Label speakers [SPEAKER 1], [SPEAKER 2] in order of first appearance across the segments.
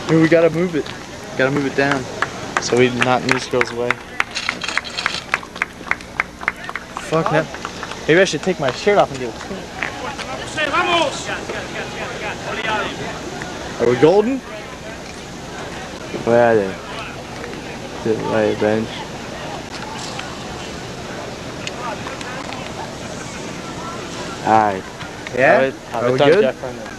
[SPEAKER 1] Here, we gotta move it. Gotta move it down so we not in this girl's way. Fuck now. Maybe I should take my shirt off and get it clean. Are we golden?
[SPEAKER 2] Where are they? Sit by a bench. Alright.
[SPEAKER 1] Yeah?
[SPEAKER 2] Have
[SPEAKER 1] Are
[SPEAKER 2] it
[SPEAKER 1] we
[SPEAKER 2] done,
[SPEAKER 1] good?
[SPEAKER 2] Jeff, right now.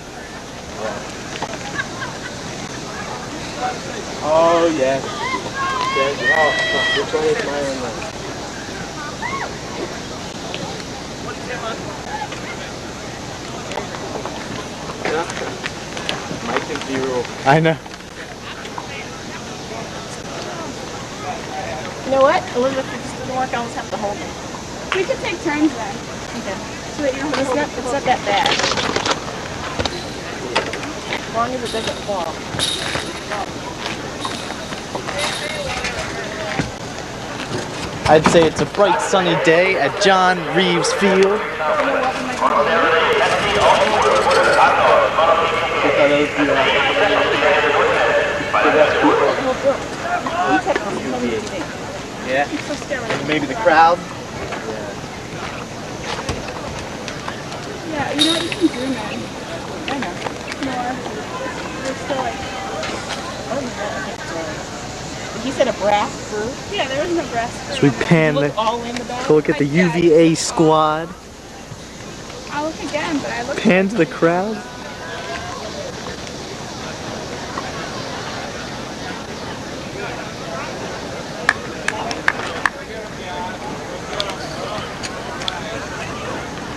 [SPEAKER 2] Oh, yes. Oh, fuck. Which one is mine right now? Mike is 0.
[SPEAKER 1] I know.
[SPEAKER 3] You know what? Elizabeth, if this doesn't work, I'll just have to hold it.
[SPEAKER 4] We could take turns then.
[SPEAKER 3] Okay.
[SPEAKER 4] So that you don't have
[SPEAKER 3] It's
[SPEAKER 4] to
[SPEAKER 3] not that bad. As long as it doesn't fall.
[SPEAKER 1] I'd say it's a bright sunny day at John Reeves Field.
[SPEAKER 4] You know what we might want
[SPEAKER 1] Yeah.
[SPEAKER 4] to do? So scary.
[SPEAKER 1] Maybe the crowd.
[SPEAKER 4] Yeah, you know what you can do, man?
[SPEAKER 3] I know.
[SPEAKER 4] More. We're still like,
[SPEAKER 3] You said a brass crew?
[SPEAKER 4] yeah, there isn't a brass
[SPEAKER 1] So we
[SPEAKER 4] crew.
[SPEAKER 1] pan
[SPEAKER 3] Look all in the back?
[SPEAKER 1] to look at the UVA squad.
[SPEAKER 4] I'll look again, but I look.
[SPEAKER 1] Pan to the crowd.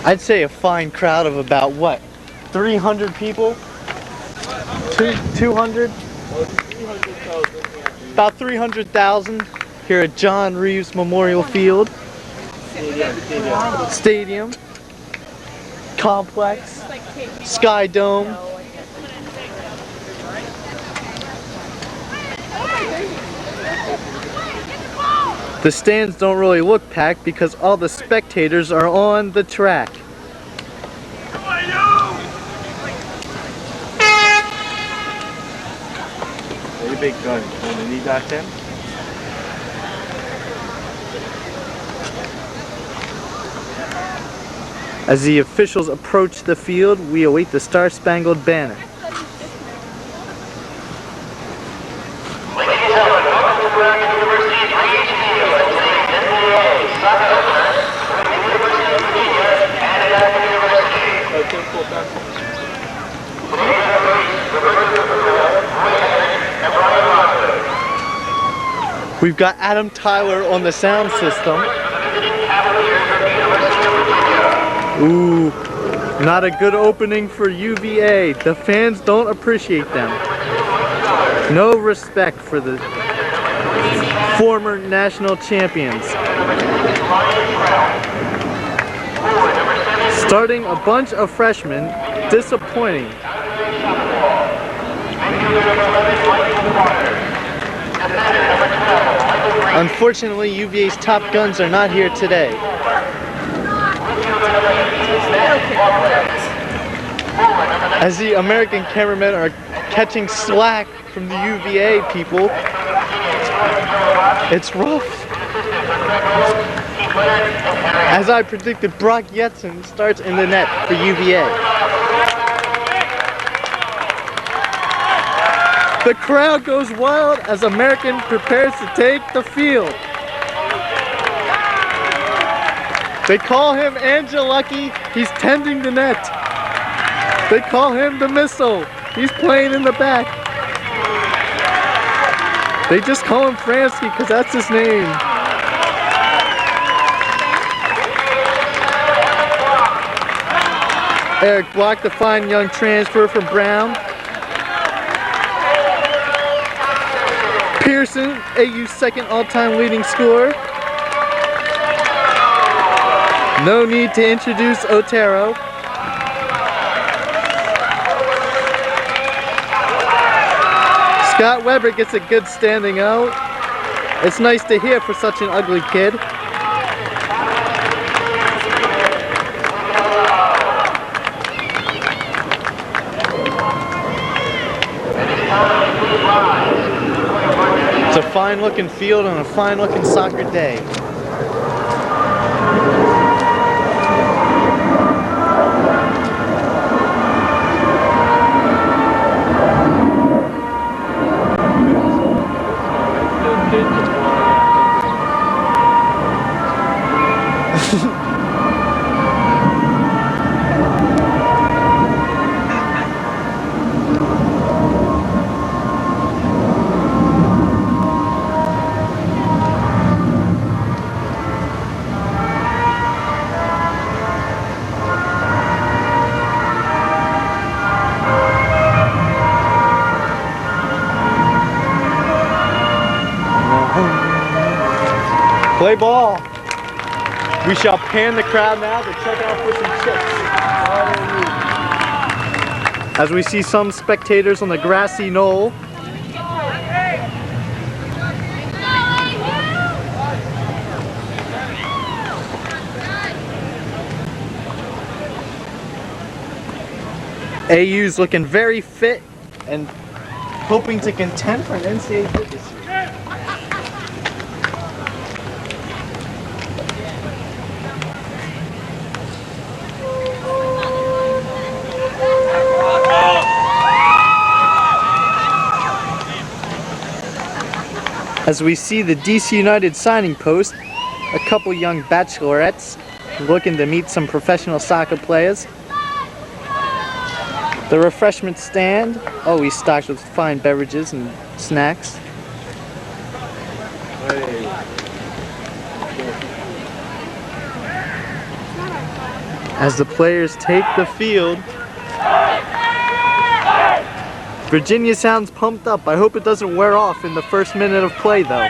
[SPEAKER 1] I'd say a fine crowd of about what? 300 people? 200? About 300,000 here at John Reeves Memorial Field. Stadium. Complex. Sky Dome. The stands don't really look packed because all the spectators are on the track.
[SPEAKER 2] Very big gun. You need that, Tim?
[SPEAKER 1] As the officials approach the field, we await the Star-Spangled Banner. We've got Adam Tyler on the sound system. Ooh, not a good opening for UVA. The fans don't appreciate them. No respect for the former national champions. Starting a bunch of freshmen, disappointing. Unfortunately, UVA's top guns are not here today. As the American cameramen are catching slack from the UVA people, it's rough. As I predicted, Brock Yetson starts in the net for UVA. The crowd goes wild as American prepares to take the field. They call him Angelucky, he's tending the net. They call him the Missile, he's playing in the back. They just call him Fransky because that's his name. Eric blocked the fine young transfer from Brown. Pearson, AU's second all-time leading scorer. No need to introduce Otero. Scott Weber gets a good standing out. It's nice to hear for such an ugly kid. a fine looking field on a fine looking soccer day. Play ball. We shall pan the crowd now to check out for some chips. As we see some spectators on the grassy knoll. AU's looking very fit and hoping to contend for an NCAA bid this year. As we see the DC United signing post, a couple young bachelorettes looking to meet some professional soccer players. The refreshment stand, always stocked with fine beverages and snacks. As the players take the field, Virginia sounds pumped up. I hope it doesn't wear off in the first minute of play though.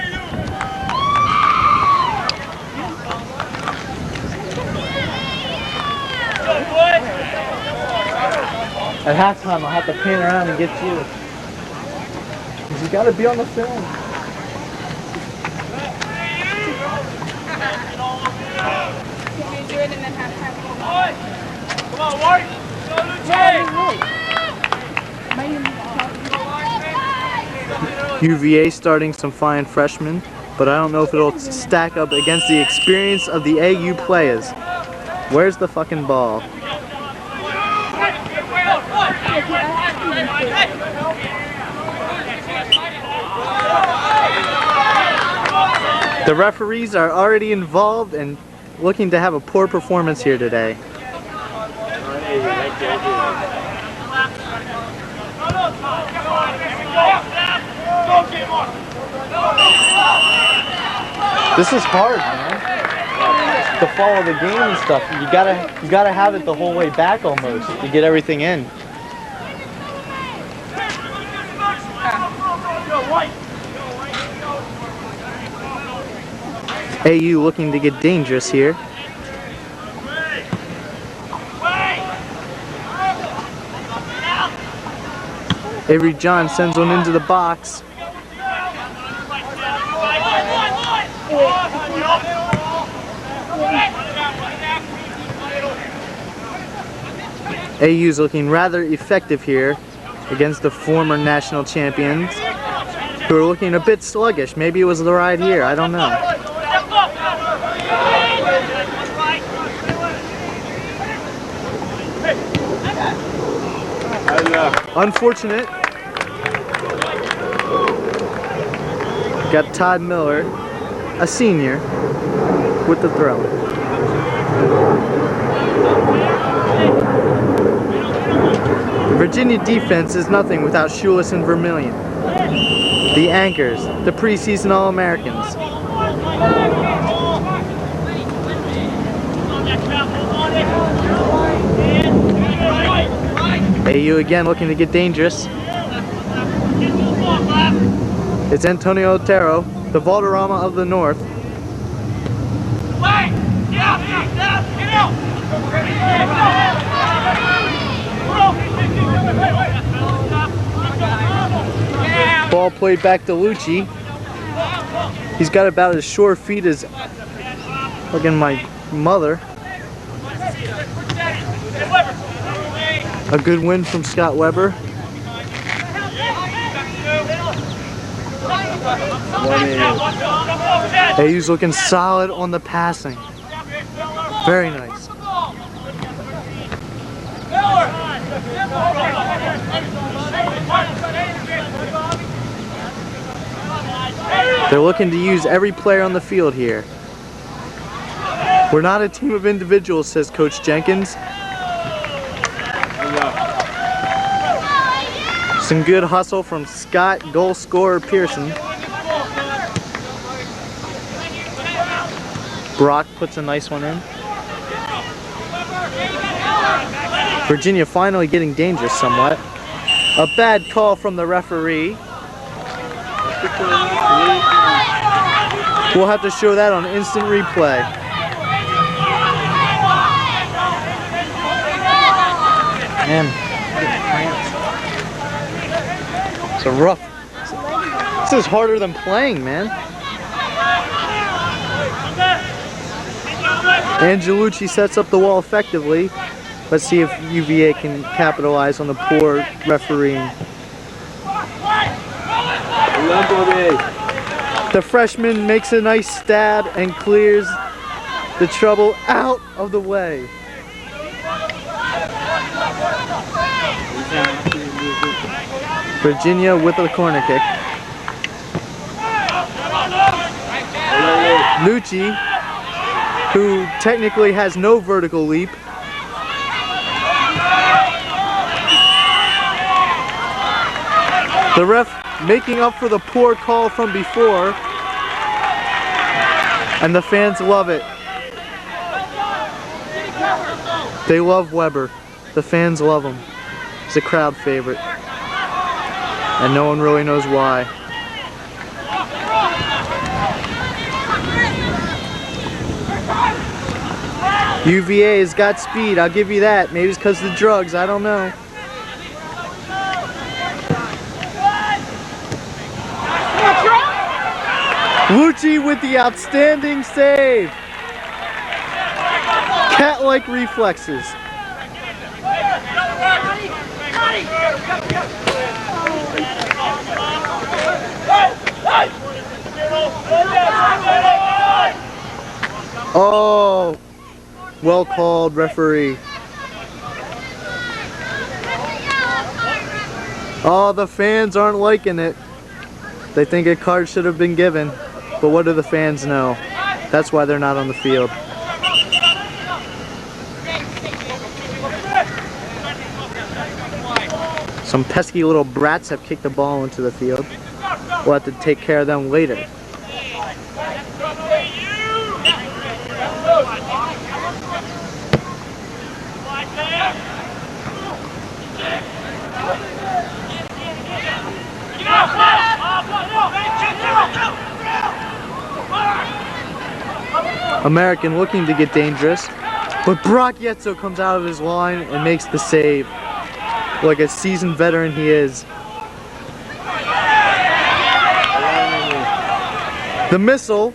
[SPEAKER 1] At halftime I'll have to pan around and get you. Because you gotta be on the film.
[SPEAKER 4] Can we do it and then halftime?
[SPEAKER 2] Come on, White! Go, Luce!
[SPEAKER 1] UVA starting some fine freshmen, but I don't know if it'll stack up against the experience of the AU players. Where's the fucking ball? The referees are already involved and looking to have a poor performance here today. This is hard, man. To follow the game and stuff. You gotta have it the whole way back almost to get everything in. AU looking to get dangerous here. Avery John sends one into the box. AU's looking rather effective here against the former national champions who are looking a bit sluggish. Maybe it was the ride here, I don't know. Unfortunate. Got Todd Miller, a senior, with the throw. Virginia defense is nothing without Schulis and Vermillion. The anchors, the preseason All-Americans. AU again looking to get dangerous. It's Antonio Otero, the Valderrama of the North. Ball played back to Lucci. He's got about as short feet as fucking my mother. A good win from Scott Weber. AU's looking solid on the passing. Very nice. They're looking to use every player on the field here. We're not a team of individuals, says Coach Jenkins. Some good hustle from Scott, goal scorer Pearson. Brock puts a nice one in. Virginia finally getting dangerous somewhat. A bad call from the referee. We'll have to show that on instant replay. Man, it's a rough. This is harder than playing, man. Angelucci sets up the wall effectively. Let's see if UVA can capitalize on the poor refereeing. The freshman makes a nice stab and clears the trouble out of the way. Virginia with a corner kick. Lucci, who technically has no vertical leap, the ref making up for the poor call from before, and the fans love it. They love Weber. The fans love him. He's a crowd favorite, and no one really knows why. UVA has got speed, I'll give you that. Maybe it's because of the drugs, I don't know. Lucci with the outstanding save. Cat-like reflexes. Oh, well called, referee. Oh, the fans aren't liking it. They think a card should have been given. But what do the fans know? That's why they're not on the field. Some pesky little brats have kicked the ball into the field. We'll have to take care of them later. American looking to get dangerous, but Brock Yetzo comes out of his line and makes the save. Like a seasoned veteran he is. The missile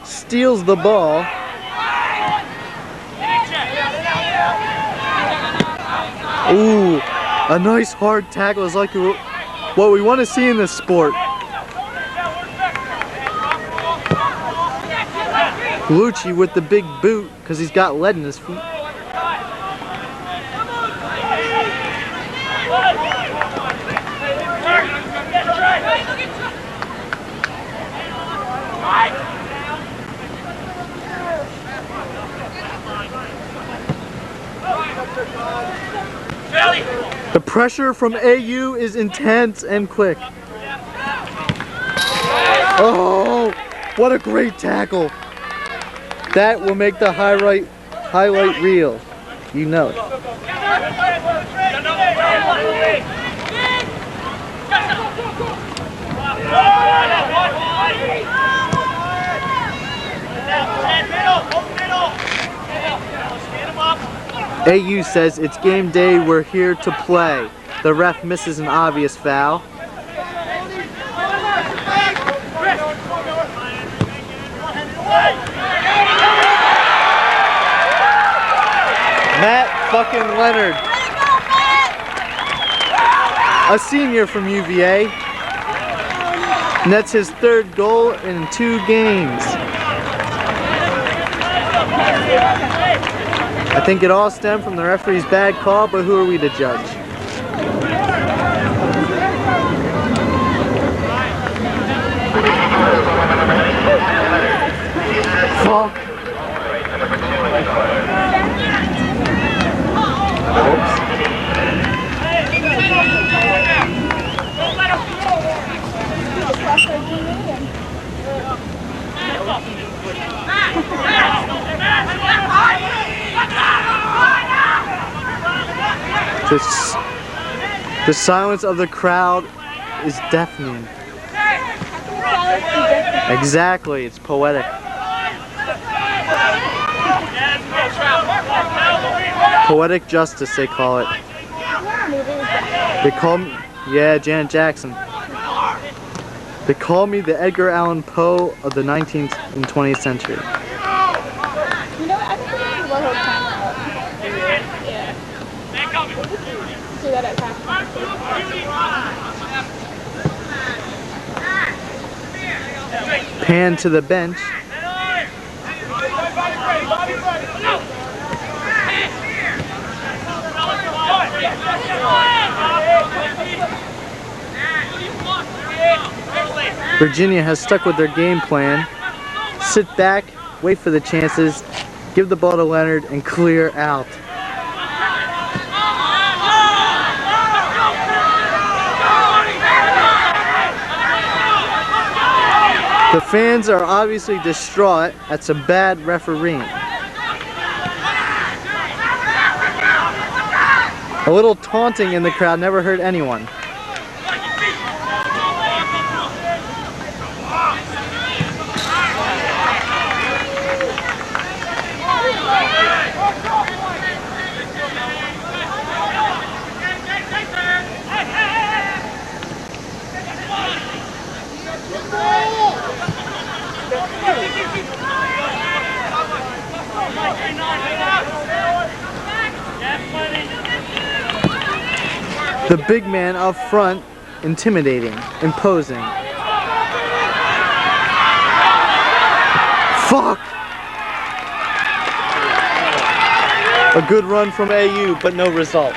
[SPEAKER 1] steals the ball. Ooh, a nice hard tackle is like what we want to see in this sport. Lucci with the big boot because he's got lead in his feet. The pressure from AU is intense and quick. Oh, what a great tackle. That will make the highlight reel. You know it. AU says it's game day, we're here to play. The ref misses an obvious foul. Matt fucking Leonard. A senior from UVA. And that's his third goal in 2 games. I think it all stemmed from the referee's bad call, but who are we to judge? Fuck. Oops. The silence of the crowd is deafening. Exactly, it's poetic. Poetic justice, they call it. They call me, yeah, Janet Jackson. They call me the Edgar Allan Poe of the 19th and 20th century.
[SPEAKER 3] You know what? I think we need to roll her camera up. Yeah. Do that at halftime.
[SPEAKER 1] Pan to the bench. Virginia has stuck with their game plan. Sit back, wait for the chances, give the ball to Leonard, and clear out. The fans are obviously distraught at some bad refereeing. A little taunting in the crowd never hurt anyone. The big man up front, intimidating, imposing. Fuck! A good run from AU, but no result.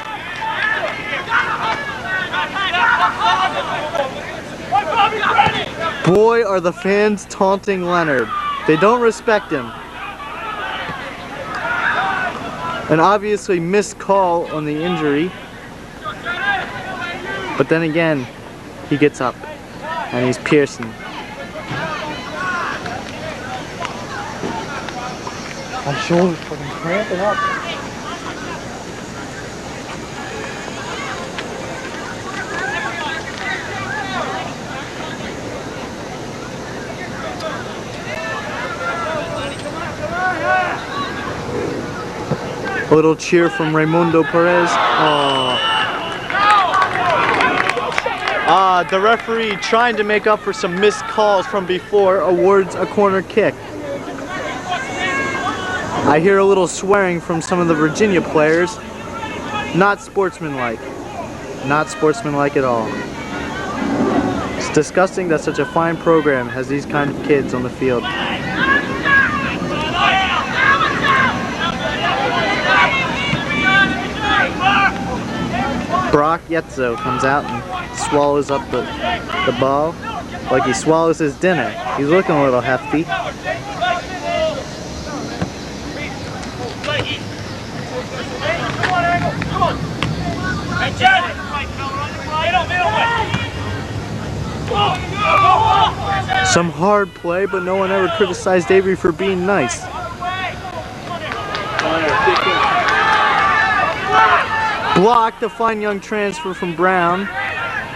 [SPEAKER 1] Boy, are the fans taunting Leonard. They don't respect him. An obviously missed call on the injury. But then again, he gets up and he's piercing. My shoulder's fucking cramping up. A little cheer from Raimundo Perez. Oh. The referee, trying to make up for some missed calls from before, awards a corner kick. I hear a little swearing from some of the Virginia players. Not sportsmanlike. Not sportsmanlike at all. It's disgusting that such a fine program has these kind of kids on the field. Brock Yetzo comes out and swallows up the ball like he swallows his dinner. He's looking a little hefty. Some hard play, but no one ever criticized Avery for being nice. Blocked, a fine young transfer from Brown.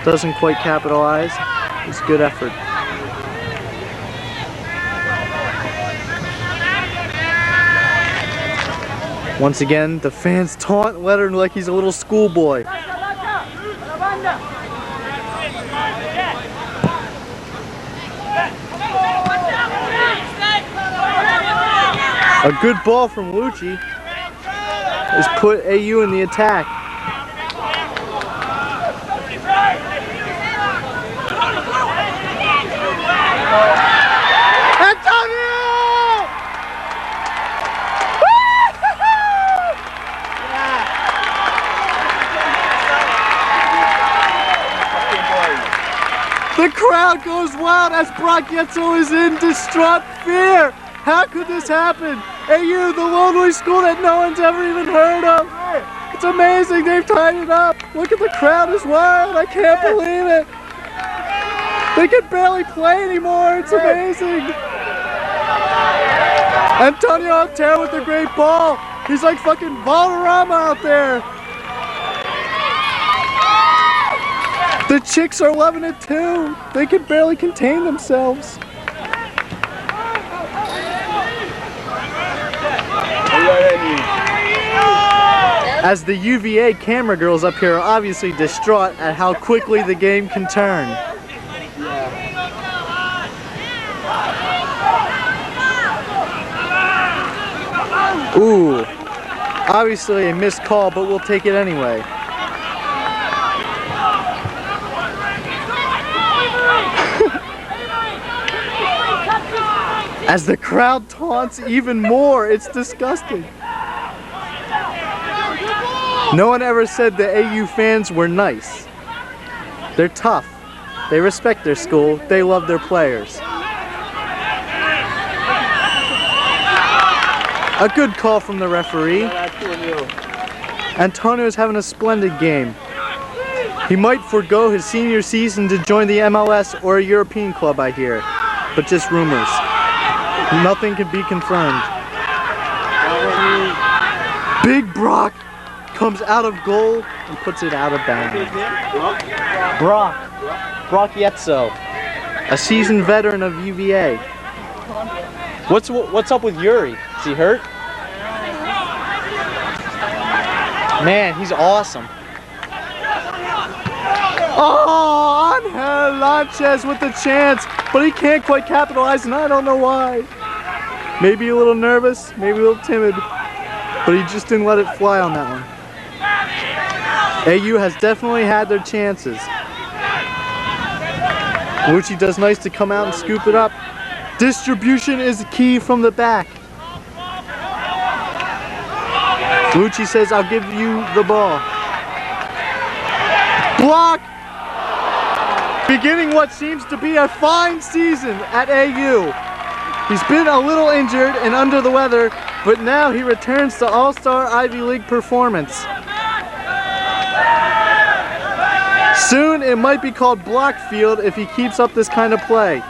[SPEAKER 1] Doesn't quite capitalize. It's good effort. Once again, the fans taunt Leonard like he's a little schoolboy. A good ball from Lucci has put AU in the attack. The crowd goes wild as Brock Yetzel is in distraught fear. How could this happen? AU, the lonely school that no one's ever even heard of. It's amazing, they've tied it up. Look at the crowd is wild, I can't believe it. They can barely play anymore, it's amazing. Antonio Altero with a great ball. He's like fucking Valderrama out there. The chicks are loving it too. They can barely contain themselves. As the UVA camera girls up here are obviously distraught at how quickly the game can turn. Ooh, obviously a missed call, but we'll take it anyway. As the crowd taunts even more, it's disgusting. No one ever said the AU fans were nice. They're tough. They respect their school. They love their players. A good call from the referee. Antonio's having a splendid game. He might forego his senior season to join the MLS or a European club, I hear. But just rumors. Nothing can be confirmed. Big Brock comes out of goal and puts it out of bounds. Brock Yetzel, a seasoned veteran of UVA. What's up with Yuri? Is he hurt? Man, he's awesome. Oh, Angel Lanches with the chance, but he can't quite capitalize, and I don't know why. Maybe a little nervous, maybe a little timid, but he just didn't let it fly on that one. AU has definitely had their chances. Lucci does nice to come out and scoop it up. Distribution is key from the back. Lucci says, I'll give you the ball. Block! Beginning what seems to be a fine season at AU. He's been a little injured and under the weather, but now he returns to All-Star Ivy League performance. Soon it might be called block field if he keeps up this kind of play.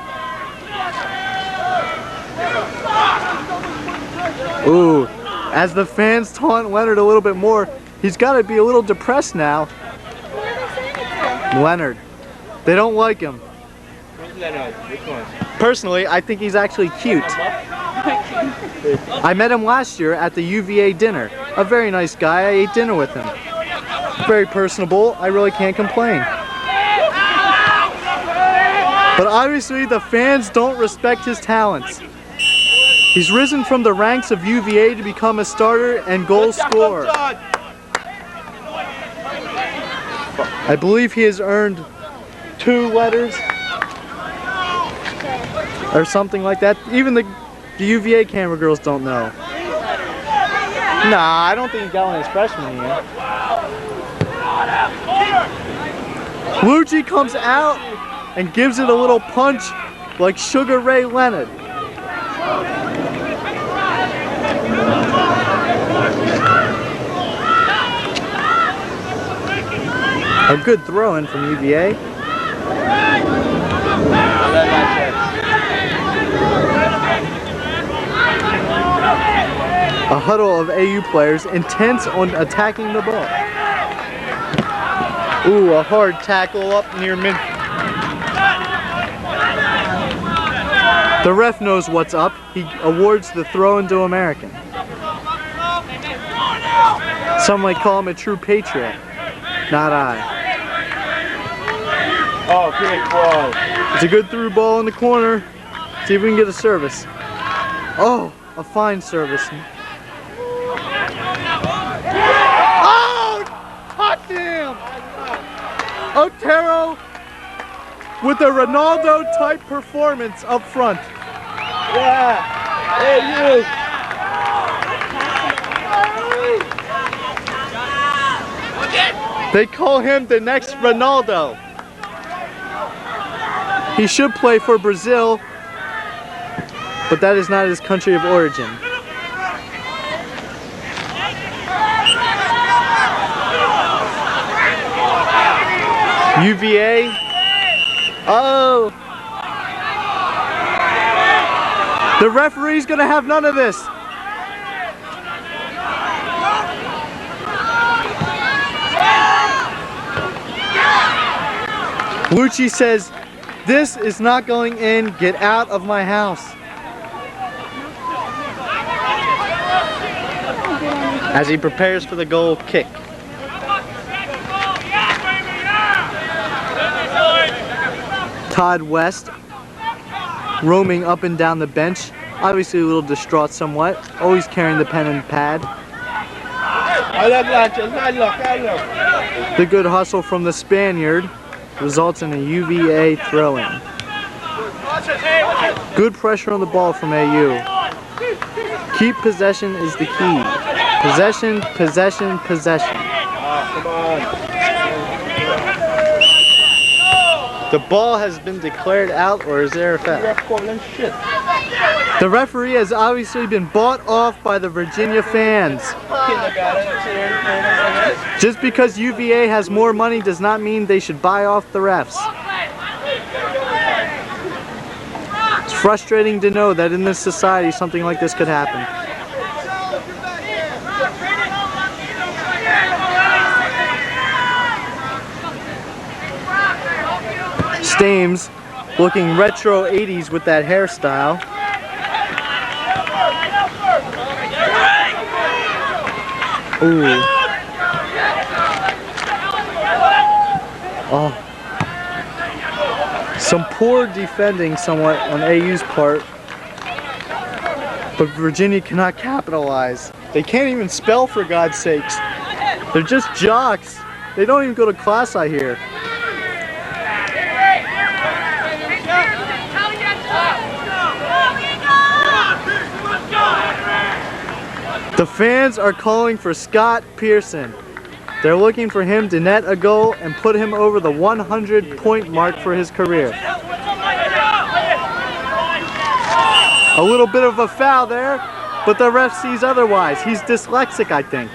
[SPEAKER 1] Ooh, as the fans taunt Leonard a little bit more, he's got to be a little depressed now. Leonard. They don't like him.
[SPEAKER 2] Which one?
[SPEAKER 1] Personally, I think he's actually cute. I met him last year at the UVA dinner. A very nice guy. I ate dinner with him. Very personable. I really can't complain. But obviously the fans don't respect his talents. He's risen from the ranks of UVA to become a starter and goal scorer. I believe he has earned 2 letters or something like that. Even the UVA camera girls don't know. Nah, I don't think he got one his freshman year. Lucci comes out and gives it a little punch like Sugar Ray Leonard. A good throw-in from UVA. A huddle of AU players intense on attacking the ball. Ooh, a hard tackle up near mid. The ref knows what's up. He awards the throw-in to American. Some might call him a true patriot. Not I.
[SPEAKER 2] Oh, good ball.
[SPEAKER 1] It's a good through ball in the corner. See if we can get a service. Oh, a fine service. Oh, goddamn! Otero with a Ronaldo-type performance up front.
[SPEAKER 2] Yeah. Hey, you.
[SPEAKER 1] They call him the next Ronaldo. He should play for Brazil, but that is not his country of origin. UVA. Oh! The referee's gonna have none of this. Lucci says, "This is not going in. Get out of my house." As he prepares for the goal kick. Todd West roaming up and down the bench, obviously a little distraught somewhat, always carrying the pen and pad. The good hustle from the Spaniard results in a UVA throw-in. Good pressure on the ball from AU. Keep possession is the key. Possession, possession, possession.
[SPEAKER 2] Come on.
[SPEAKER 1] The ball has been declared out, or is there a foul?
[SPEAKER 2] Shit.
[SPEAKER 1] The referee has obviously been bought off by the Virginia fans. Just because UVA has more money does not mean they should buy off the refs. It's frustrating to know that in this society something like this could happen. Stames looking retro 80s with that hairstyle. Ooh. Oh. Some poor defending somewhat on AU's part, but Virginia cannot capitalize. They can't even spell, for God's sakes. They're just jocks. They don't even go to class, I hear. The fans are calling for Scott Pearson. They're looking for him to net a goal and put him over the 100-point mark for his career. A little bit of a foul there, but the ref sees otherwise. He's dyslexic, I think.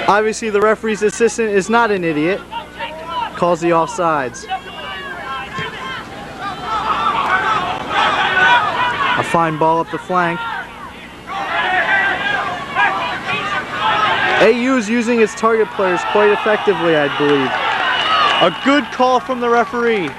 [SPEAKER 1] Obviously, the referee's assistant is not an idiot. Calls the offsides. A fine ball up the flank. AU is using its target players quite effectively, I believe. A good call from the referee.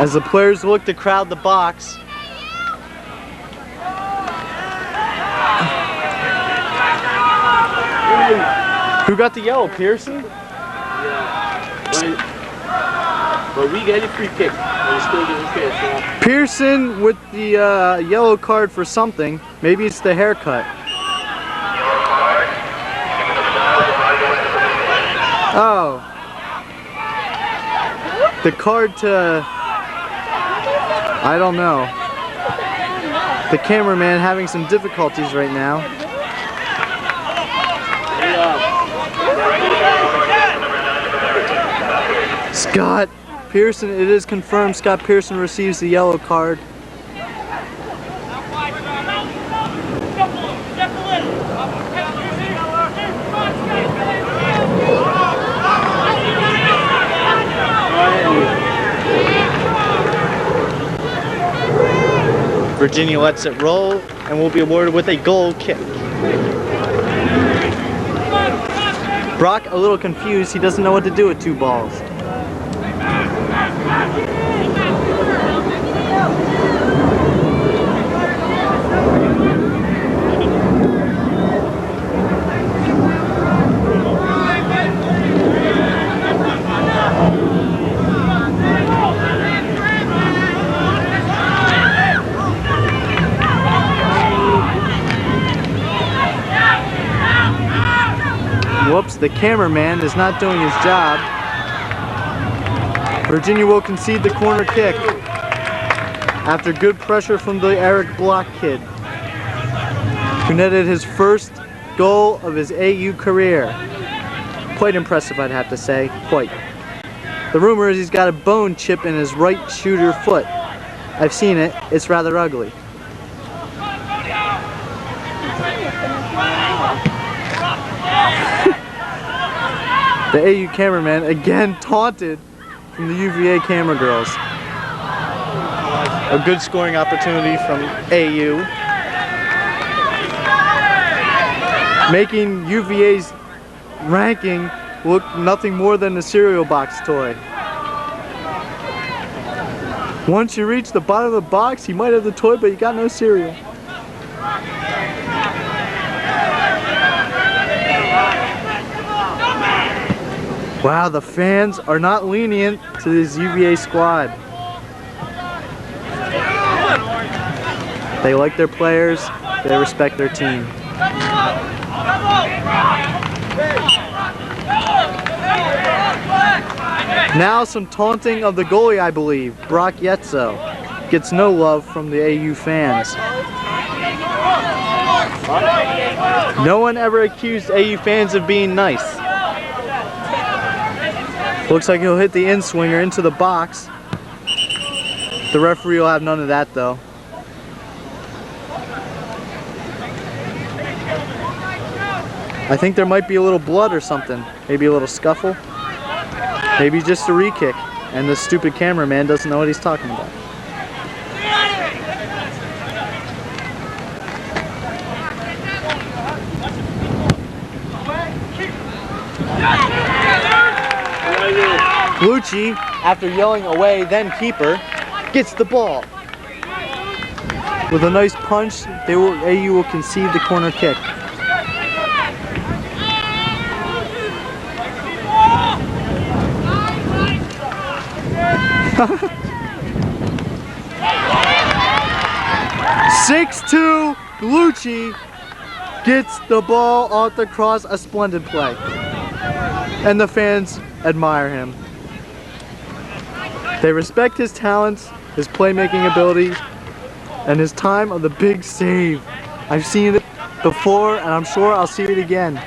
[SPEAKER 1] As the players look to crowd the box, who got the yellow? Pearson?
[SPEAKER 2] Yeah. But we get a free kick. We're still getting kicked, yeah.
[SPEAKER 1] Pearson with the yellow card for something. Maybe it's the haircut. Oh. The card to... I don't know. The cameraman having some difficulties right now. Scott Pearson, it is confirmed Scott Pearson receives the yellow card. Virginia lets it roll and will be awarded with a goal kick. Brock a little confused. He doesn't know what to do with two balls. Whoops, the cameraman is not doing his job. Virginia will concede the corner kick after good pressure from the Eric Block kid, who netted his first goal of his AU career. Quite impressive, I'd have to say. Quite. The rumor is he's got a bone chip in his right shooter foot. I've seen it. It's rather ugly. The AU cameraman again taunted from the UVA camera girls. A good scoring opportunity from AU, making UVA's ranking look nothing more than a cereal box toy. Once you reach the bottom of the box, you might have the toy, but you got no cereal. Wow, the fans are not lenient to this UVA squad. They like their players, they respect their team. Now some taunting of the goalie, I believe. Brock Yetzo gets no love from the AU fans. No one ever accused AU fans of being nice. Looks like he'll hit the in-swinger into the box. The referee will have none of that though. I think there might be a little blood or something. Maybe a little scuffle. Maybe just a re-kick. And the stupid cameraman doesn't know what he's talking about. Lucci, after yelling away, then keeper, gets the ball. With a nice punch, AU will concede the corner kick. (6-2) Lucci gets the ball off the cross, a splendid play. And the fans admire him. They respect his talents, his playmaking abilities, and his time of the big save. I've seen it before, and I'm sure I'll see it again.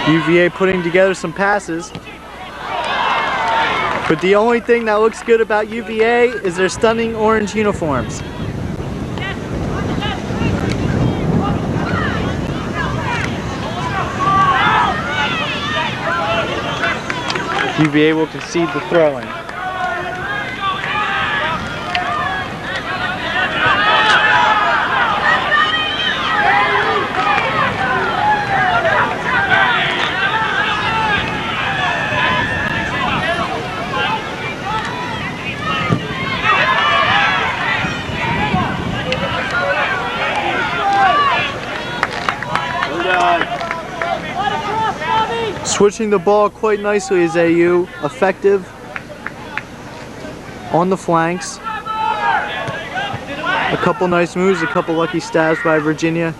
[SPEAKER 1] UVA putting together some passes. But the only thing that looks good about UVA is their stunning orange uniforms. UVA will concede the throw-in. Switching the ball quite nicely is AU, effective on the flanks. A couple nice moves, a couple lucky stabs by Virginia.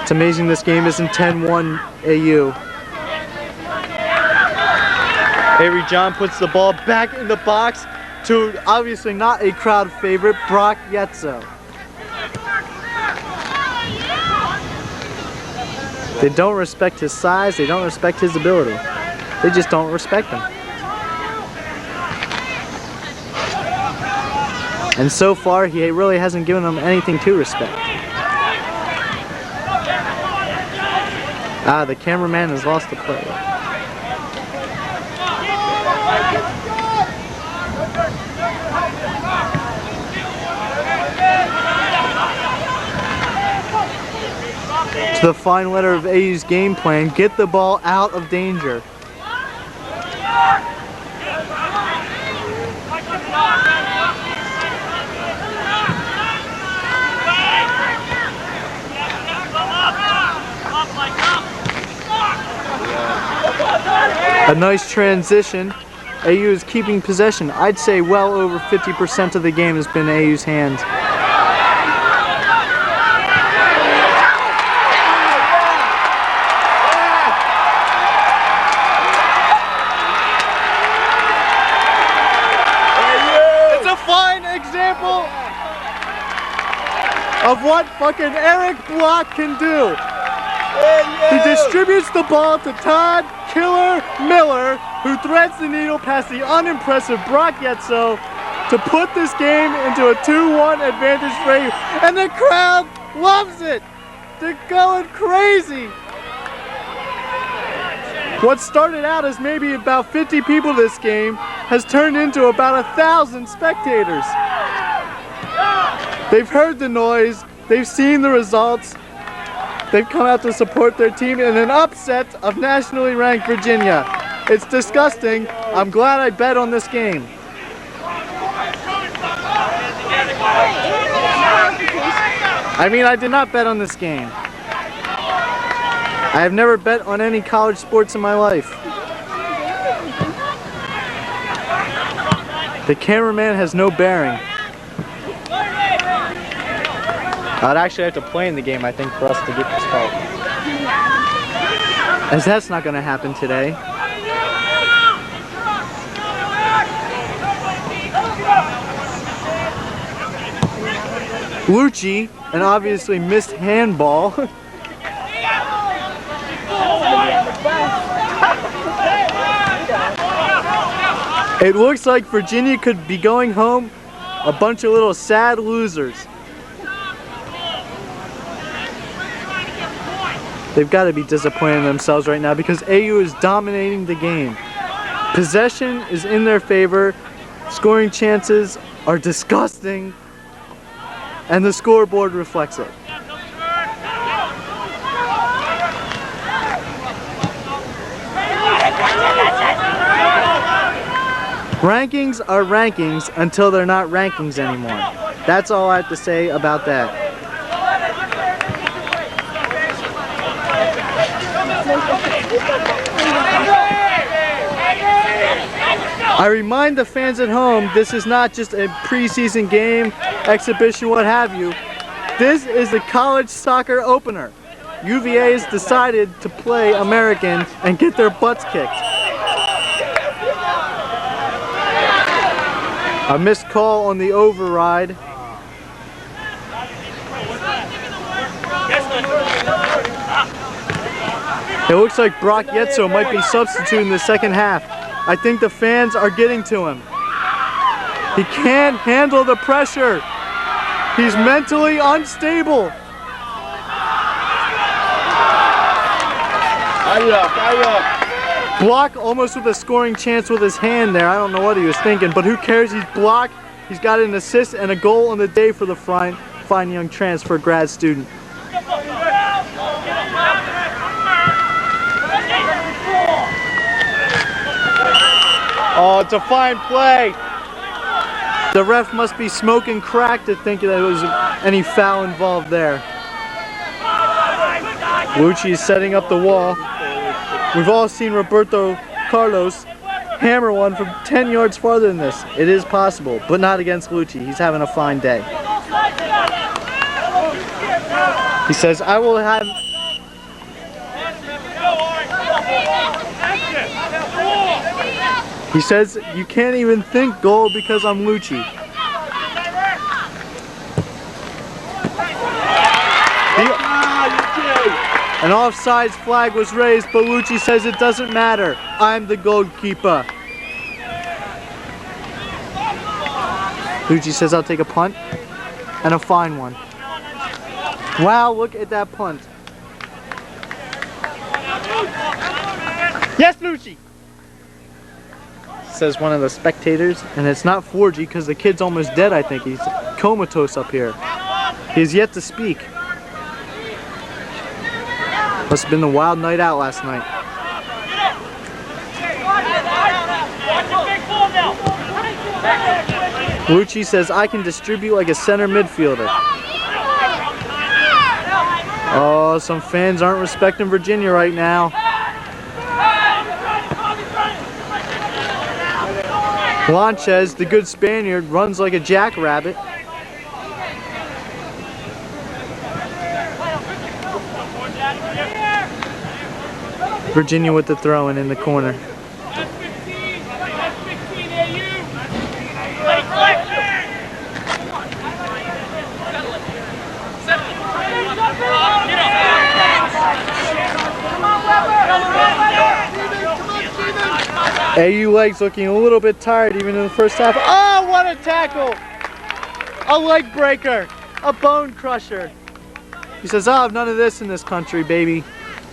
[SPEAKER 1] It's amazing this game isn't 10-1 AU. Avery John puts the ball back in the box to obviously not a crowd favorite, Brock Yetzo. They don't respect his size, they don't respect his ability. They just don't respect him. And so far, he really hasn't given them anything to respect. Ah, the cameraman has lost the play. To the fine letter of AU's game plan, get the ball out of danger. A nice transition. AU is keeping possession. I'd say well over 50% of the game has been AU's hands. of what fucking Eric Block can do. He distributes the ball to Todd Killer Miller, who threads the needle past the unimpressive Brock Yetso to put this game into a 2-1 advantage for AU. And the crowd loves it. They're going crazy. What started out as maybe about 50 people this game has turned into about 1,000 spectators. They've heard the noise, they've seen the results, they've come out to support their team in an upset of nationally ranked Virginia. It's disgusting. I'm glad I bet on this game. I mean, I did not bet on this game. I have never bet on any college sports in my life. The cameraman has no bearing. I'd actually have to play in the game, I think, for us to get this call. As that's not going to happen today. Lucci, an obviously missed handball. It looks like Virginia could be going home a bunch of little sad losers. They've got to be disappointed in themselves right now because AU is dominating the game. Possession is in their favor, scoring chances are disgusting, and the scoreboard reflects it. Rankings are rankings until they're not rankings anymore. That's all I have to say about that. I remind the fans at home, this is not just a preseason game, exhibition, what have you. This is the college soccer opener. UVA has decided to play American and get their butts kicked. A missed call on the override. It looks like Brock Yetso might be substituted in the second half. I think the fans are getting to him. He can't handle the pressure. He's mentally unstable. Block almost with a scoring chance with his hand there. I don't know what he was thinking, but who cares? He's blocked. He's got an assist and a goal on the day for the fine young transfer grad student. Oh, it's a fine play. The ref must be smoking crack to think that there was any foul involved there. Lucci is setting up the wall. We've all seen Roberto Carlos hammer one from 10 yards farther than this. It is possible, but not against Lucci. He's having a fine day. He says, I will have... He says, you can't even think goal because I'm Lucci. An offsides flag was raised, but Lucci says it doesn't matter. I'm the goalkeeper. Lucci says I'll take a punt and a fine one. Wow, look at that punt. Yes, Lucci! Says one of the spectators, and it's not 4G because the kid's almost dead, I think. He's comatose up here. He has yet to speak. Must have been the wild night out last night. Lucci says, I can distribute like a center midfielder. Oh, some fans aren't respecting Virginia right now. Blanchez, the good Spaniard, runs like a jackrabbit. Virginia with the throw-in in the corner. AU legs looking a little bit tired even in the first half. Oh, what a tackle! A leg breaker, a bone crusher. He says, "I have none of this in this country, baby."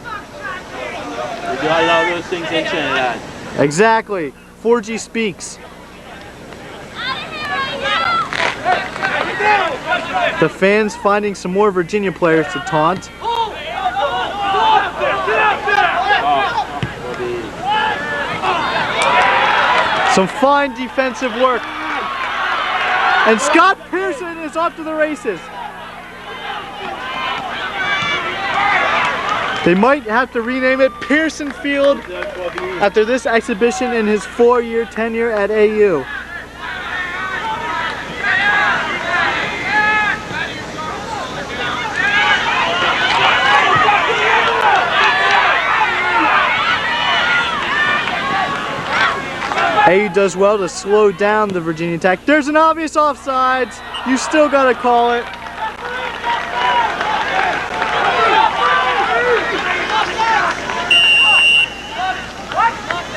[SPEAKER 2] We do allow those things in Trinidad.
[SPEAKER 1] Exactly. 4G speaks. The fans finding some more Virginia players to taunt. Some fine defensive work. And Scott Pearson is off to the races. They might have to rename it Pearson Field after this exhibition in his 4-year tenure at AU. AU does well to slow down the Virginia attack. There's an obvious offsides. You still gotta call it.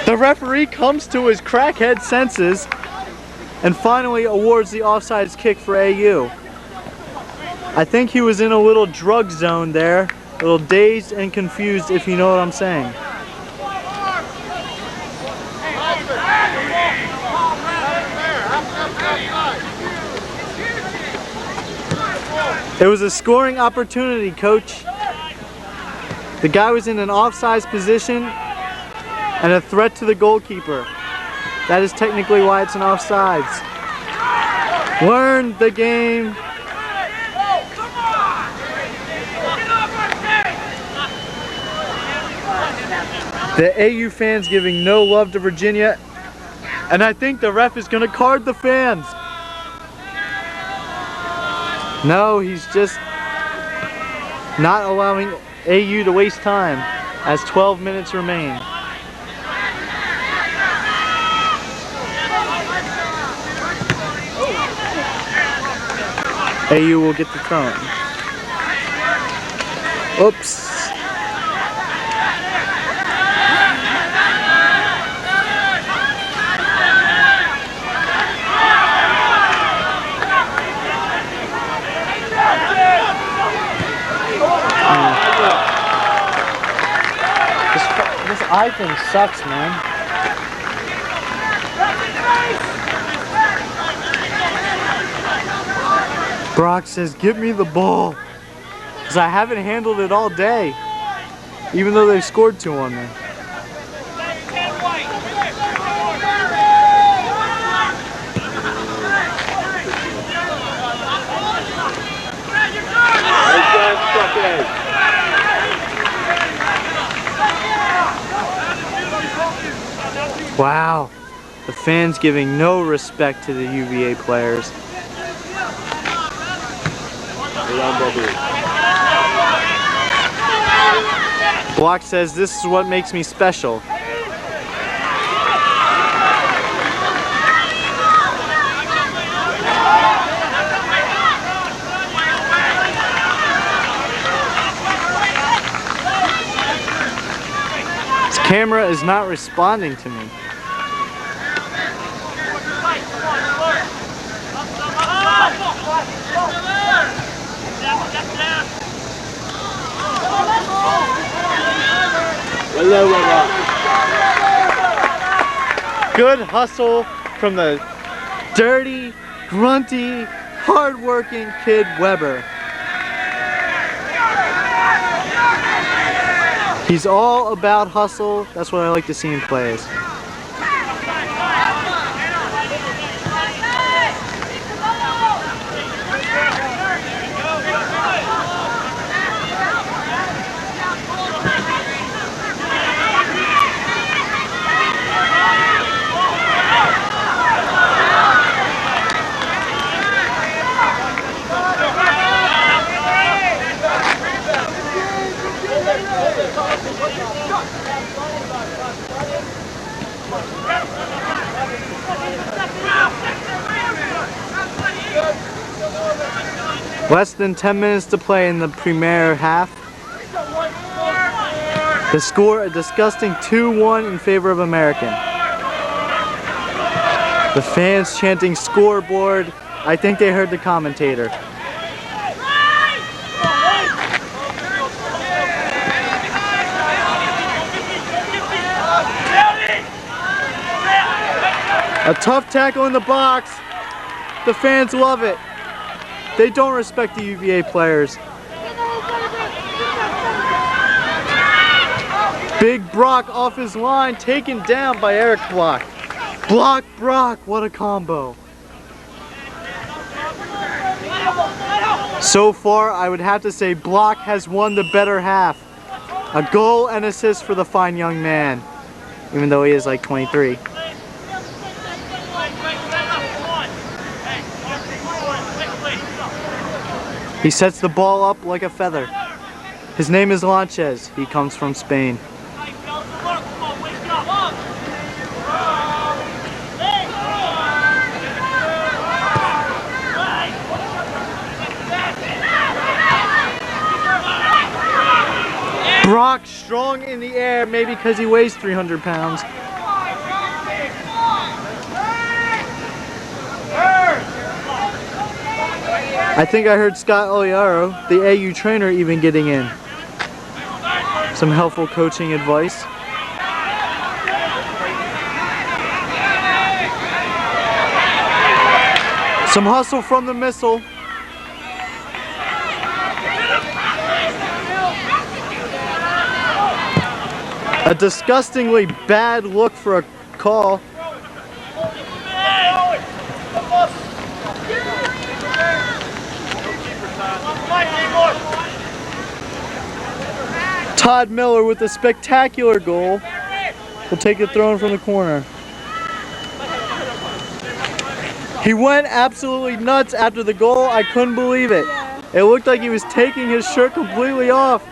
[SPEAKER 1] The referee comes to his crackhead senses and finally awards the offsides kick for AU. I think he was in a little drug zone there, a little dazed and confused, if you know what I'm saying. It was a scoring opportunity, coach. The guy was in an offsides position and a threat to the goalkeeper. That is technically why it's an offsides. Learn the game. The AU fans giving no love to Virginia, and I think the ref is going to card the fans. No, he's just not allowing AU to waste time as 12 minutes remain. AU will get the throw. Oops. This eye thing sucks, man. Brock says, "Give me the ball," because I haven't handled it all day, even though they scored 2 on me. Wow, the fans giving no respect to the UVA players. Block says, "This is what makes me special." This camera is not responding to me. Good hustle from the dirty, grunty, hard-working kid Weber. He's all about hustle. That's what I like to see in plays. Less than 10 minutes to play in the premier half. The score, a disgusting 2-1 in favor of American. The fans chanting scoreboard. I think they heard the commentator. A tough tackle in the box. The fans love it. They don't respect the UVA players. Big Brock off his line, taken down by Eric Block. Block, Brock, what a combo. So far, I would have to say Block has won the better half. A goal and assist for the fine young man, even though he is like 23. He sets the ball up like a feather. His name is Lanchez. He comes from Spain. Brock strong in the air, maybe because he weighs 300 pounds. I think I heard Scott Oliaro, the AU trainer, even getting in. Some helpful coaching advice. Some hustle from the missile. A disgustingly bad look for a call. Todd Miller with a spectacular goal will take it thrown from the corner. He went absolutely nuts after the goal. I couldn't believe it. It looked like he was taking his shirt completely off,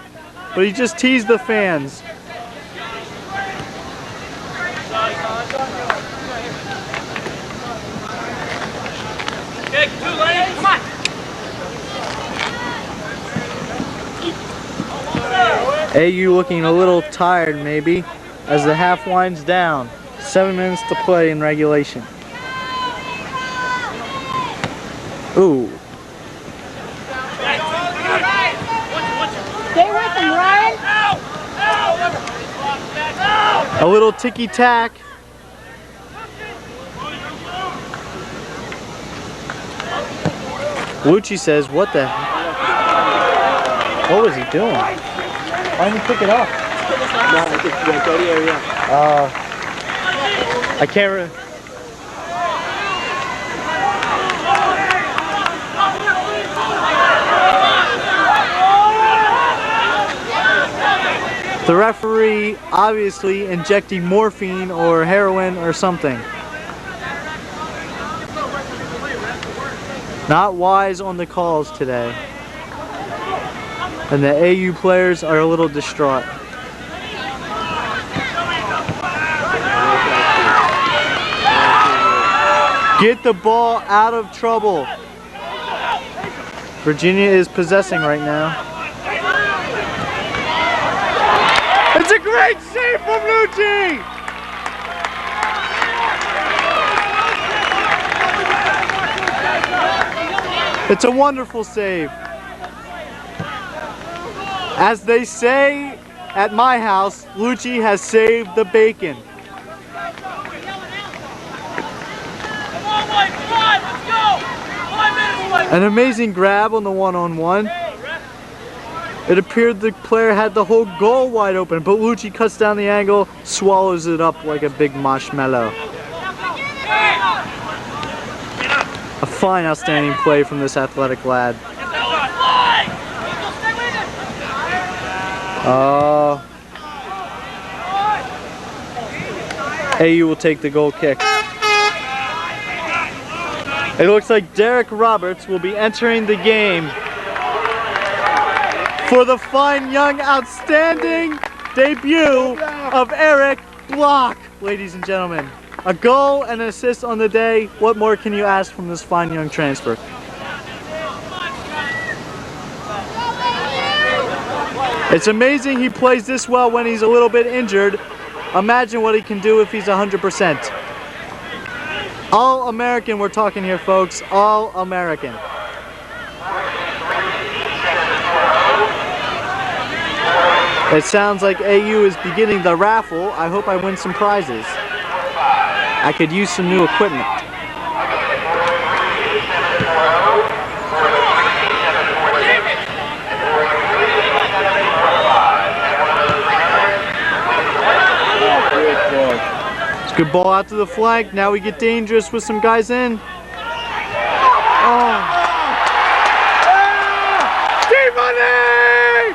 [SPEAKER 1] but he just teased the fans.
[SPEAKER 2] Okay, two lanes, come on.
[SPEAKER 1] AU looking a little tired maybe as the half winds down. 7 minutes to play in regulation. Ooh.
[SPEAKER 3] Stay with him, Ryan.
[SPEAKER 1] A little ticky-tack. Lucci says, what the heck? What was he doing? Why didn't he pick it up?
[SPEAKER 2] No, I think go to the area.
[SPEAKER 1] I can't The referee obviously injecting morphine or heroin or something. Not wise on the calls today. And the AU players are a little distraught. Get the ball out of trouble. Virginia is possessing right now. It's a great save from Lucci! It's a wonderful save. As they say at my house, Lucci has saved the bacon. An amazing grab on the one-on-one. It appeared the player had the whole goal wide open, but Lucci cuts down the angle, swallows it up like a big marshmallow. A fine, outstanding play from this athletic lad. AU will take the goal kick. It looks like Derek Roberts will be entering the game for the fine, young, outstanding debut of Eric Block, ladies and gentlemen. A goal and an assist on the day. What more can you ask from this fine young transfer? It's amazing he plays this well when he's a little bit injured. Imagine what he can do if he's 100%. All American we're talking here, folks. All American. It sounds like AU is beginning the raffle. I hope I win some prizes. I could use some new equipment. It's a good ball out to the flank. Now we get dangerous with some guys in. Oh. D-Money!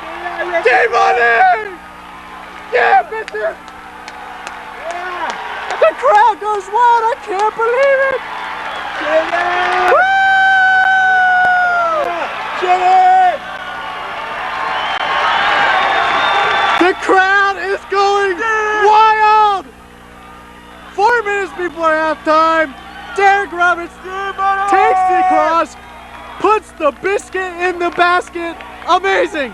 [SPEAKER 1] D-Money! Yeah, bitte! The crowd goes wild. I can't believe it! The crowd is going wild! 4 minutes before halftime, Derek Roberts takes the cross, puts the biscuit in the basket. Amazing!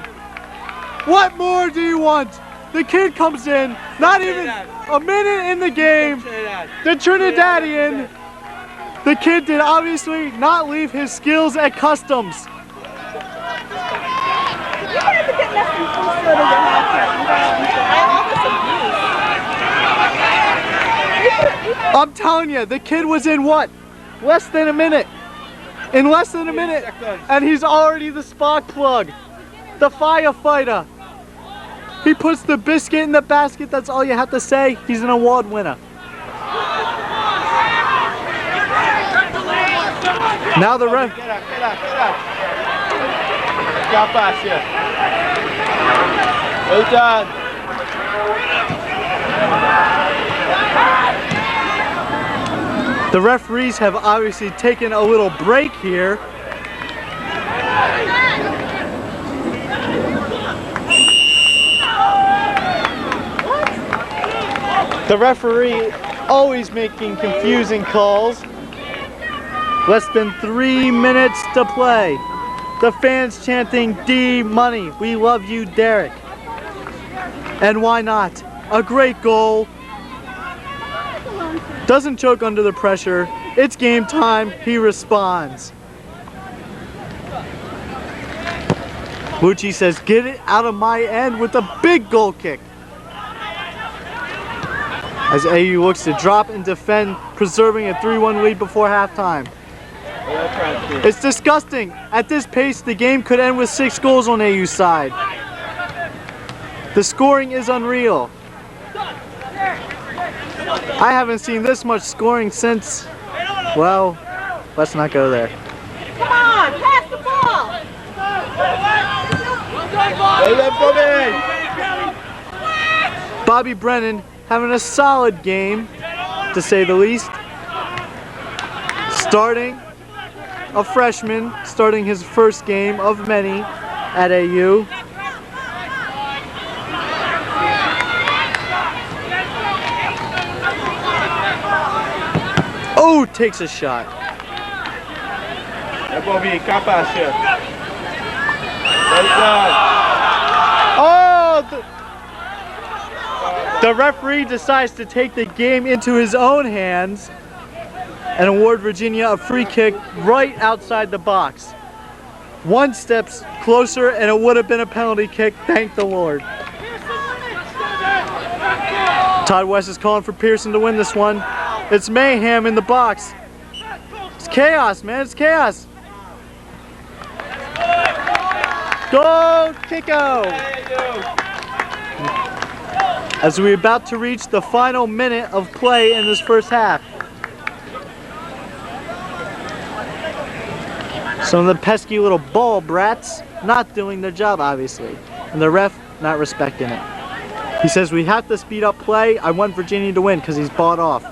[SPEAKER 1] What more do you want? The kid comes in, not even a minute in the game. The Trinidadian. The kid did obviously not leave his skills at customs. I'm telling you, the kid was in what? Less than a minute. In less than a minute. And he's already the spark plug. The firefighter. He puts the biscuit in the basket. That's all you have to say. He's an award winner. Now the ref.
[SPEAKER 2] Well done.
[SPEAKER 1] The referees have obviously taken a little break here. The referee always making confusing calls. Less than 3 minutes to play. The fans chanting D Money. We love you, Derek. And why not? A great goal. Doesn't choke under the pressure. It's game time. He responds. Mucci says, get it out of my end with a big goal kick. As AU looks to drop and defend, preserving a 3-1 lead before halftime. It's disgusting. At this pace, the game could end with 6 goals on AU's side. The scoring is unreal. I haven't seen this much scoring since, well, let's not go there.
[SPEAKER 3] Come on, pass the ball!
[SPEAKER 1] Bobby Brennan having a solid game, to say the least. Starting a freshman, starting his first game of many at AU. Oh, takes a shot. Oh, the referee decides to take the game into his own hands and award Virginia a free kick right outside the box. 1 step closer and it would have been a penalty kick, thank the Lord. Todd West is calling for Pearson to win this one. It's mayhem in the box. It's chaos, man, it's chaos. Go, Kiko! As we're about to reach the final minute of play in this first half. Some of the pesky little ball brats not doing their job, obviously. And the ref not respecting it. He says we have to speed up play. I want Virginia to win because he's bought off.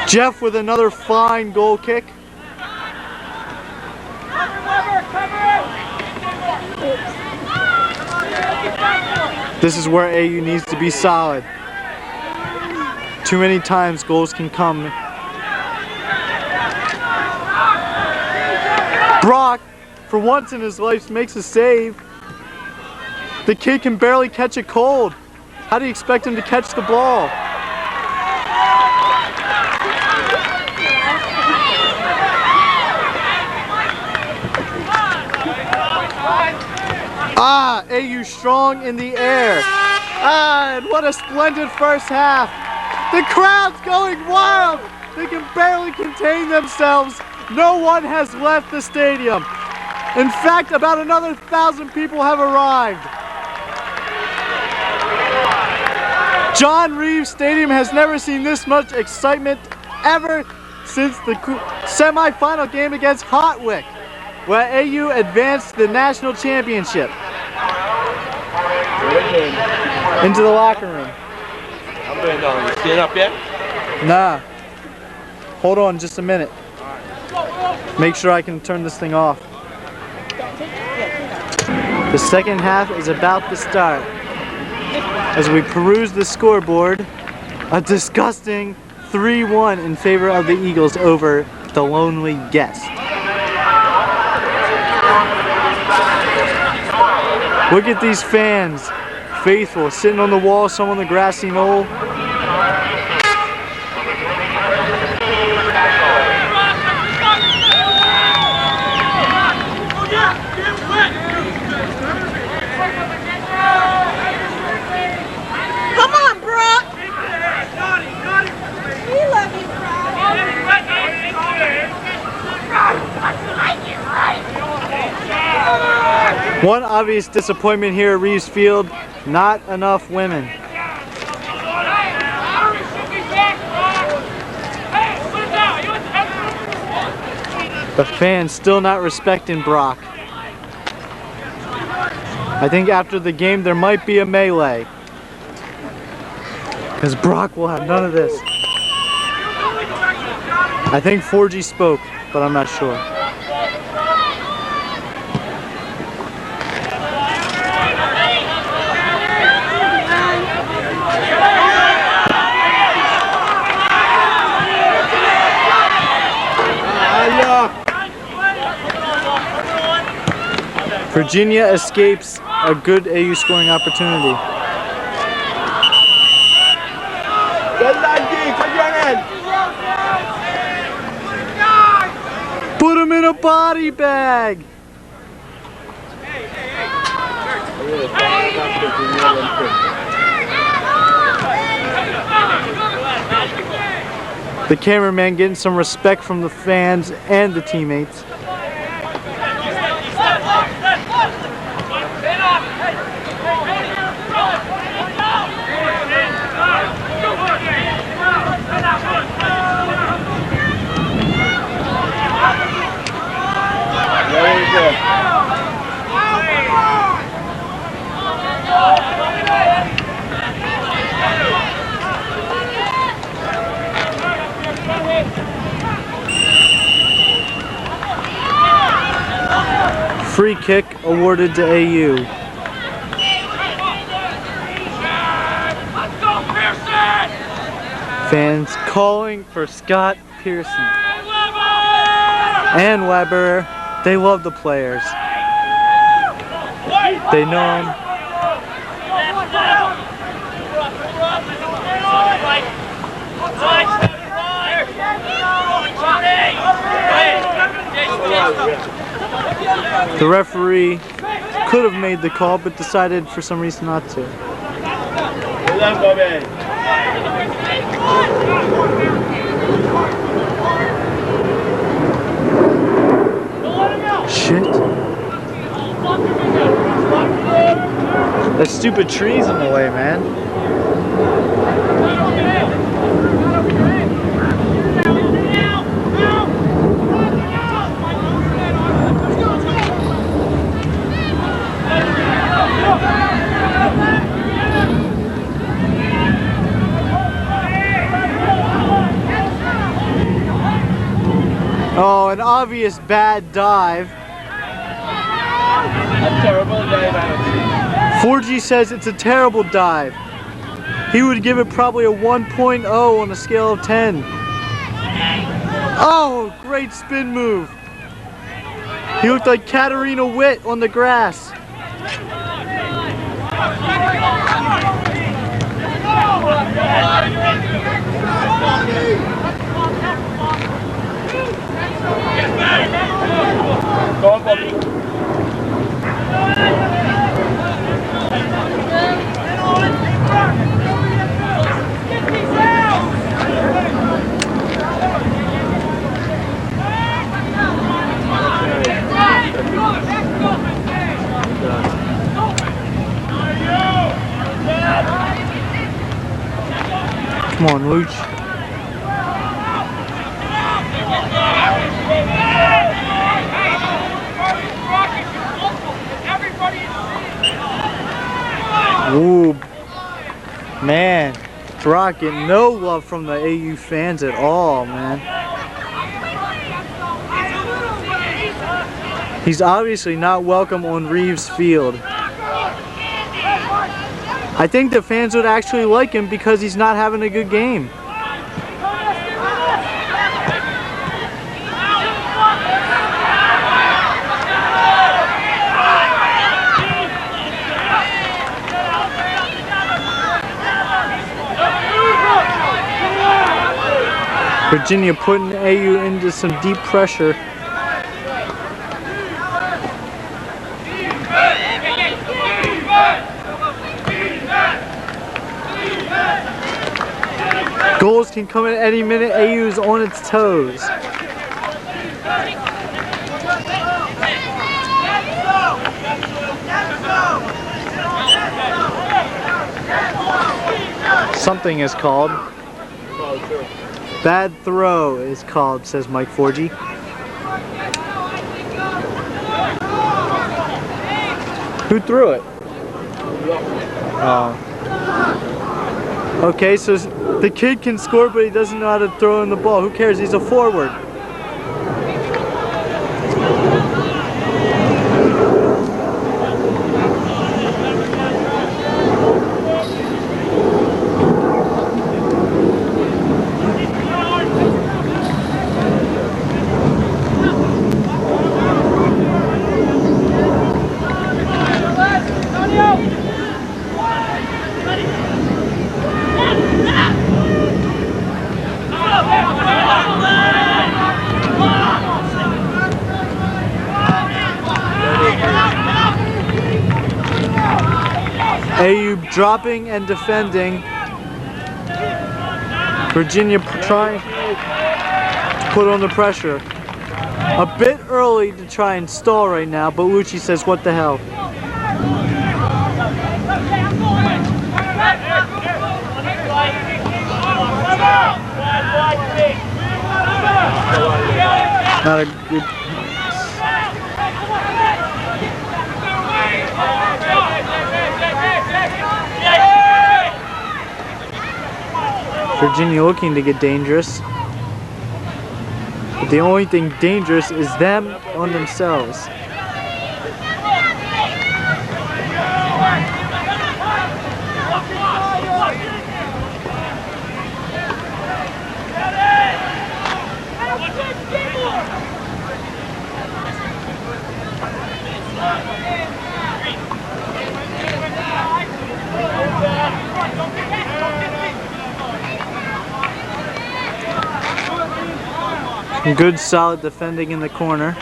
[SPEAKER 1] Jeff with another fine goal kick. This is where AU needs to be solid. Too many times goals can come. Brock, for once in his life, makes a save. The kid can barely catch a cold. How do you expect him to catch the ball? AU strong in the air. And what a splendid first half. The crowd's going wild. They can barely contain themselves. No one has left the stadium. In fact, about another 1,000 people have arrived. John Reeves Stadium has never seen this much excitement ever since the semi-final game against Hotwick, where AU advanced the national championship. Into the locker room.
[SPEAKER 2] I'm going down. You stand up yet?
[SPEAKER 1] Nah. Hold on just a minute. Make sure I can turn this thing off. The second half is about to start. As we peruse the scoreboard, a disgusting 3-1 in favor of the Eagles over the Lonely Guest. Look at these fans, faithful, sitting on the wall, some on the grassy knoll.
[SPEAKER 3] Come on, Brooke. We love you, Brooke.
[SPEAKER 1] One obvious disappointment here at Reeves Field, not enough women. The fans still not respecting Brock. I think after the game there might be a melee. Because Brock will have none of this. I think 4G spoke, but I'm not sure. Virginia escapes a good AU scoring opportunity. Put him in a body bag! The cameraman getting some respect from the fans and the teammates. Free kick awarded to AU. Fans calling for Scott Pearson. And Weber. They love the players. They know him. The referee could have made the call, but decided for some reason not to. Shit. That stupid tree's in the way, man. Oh, an obvious bad dive.
[SPEAKER 2] A terrible dive,
[SPEAKER 1] 4G says it's a terrible dive. He would give it probably a 1.0 on a scale of 10. Oh, great spin move. He looked like Katarina Witt on the grass.
[SPEAKER 2] Go on, Bobby.
[SPEAKER 1] Come on, Luch. Ooh, man, Brock getting no love from the AU fans at all, man. He's obviously not welcome on Reeves Field. I think the fans would actually like him because he's not having a good game. Virginia putting AU into some deep pressure. Goals can come at any minute. AU is on its toes. Something is called. Bad throw is called, says Mike Forgy. Who threw it? Oh. Okay, so the kid can score, but he doesn't know how to throw in the ball. Who cares? He's a forward. AU dropping and defending. Virginia trying to put on the pressure. A bit early to try and stall right now, but Lucci says, what the hell? Not a good... Virginia looking to get dangerous. But the only thing dangerous is them on themselves. Good solid defending in the corner.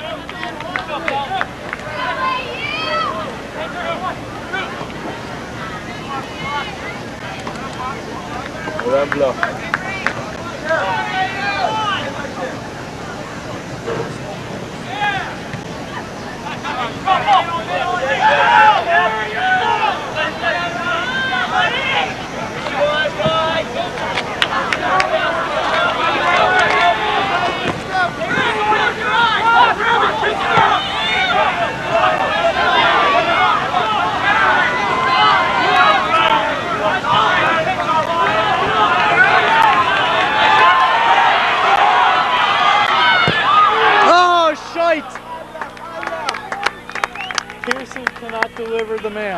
[SPEAKER 1] Pearson cannot deliver the mail.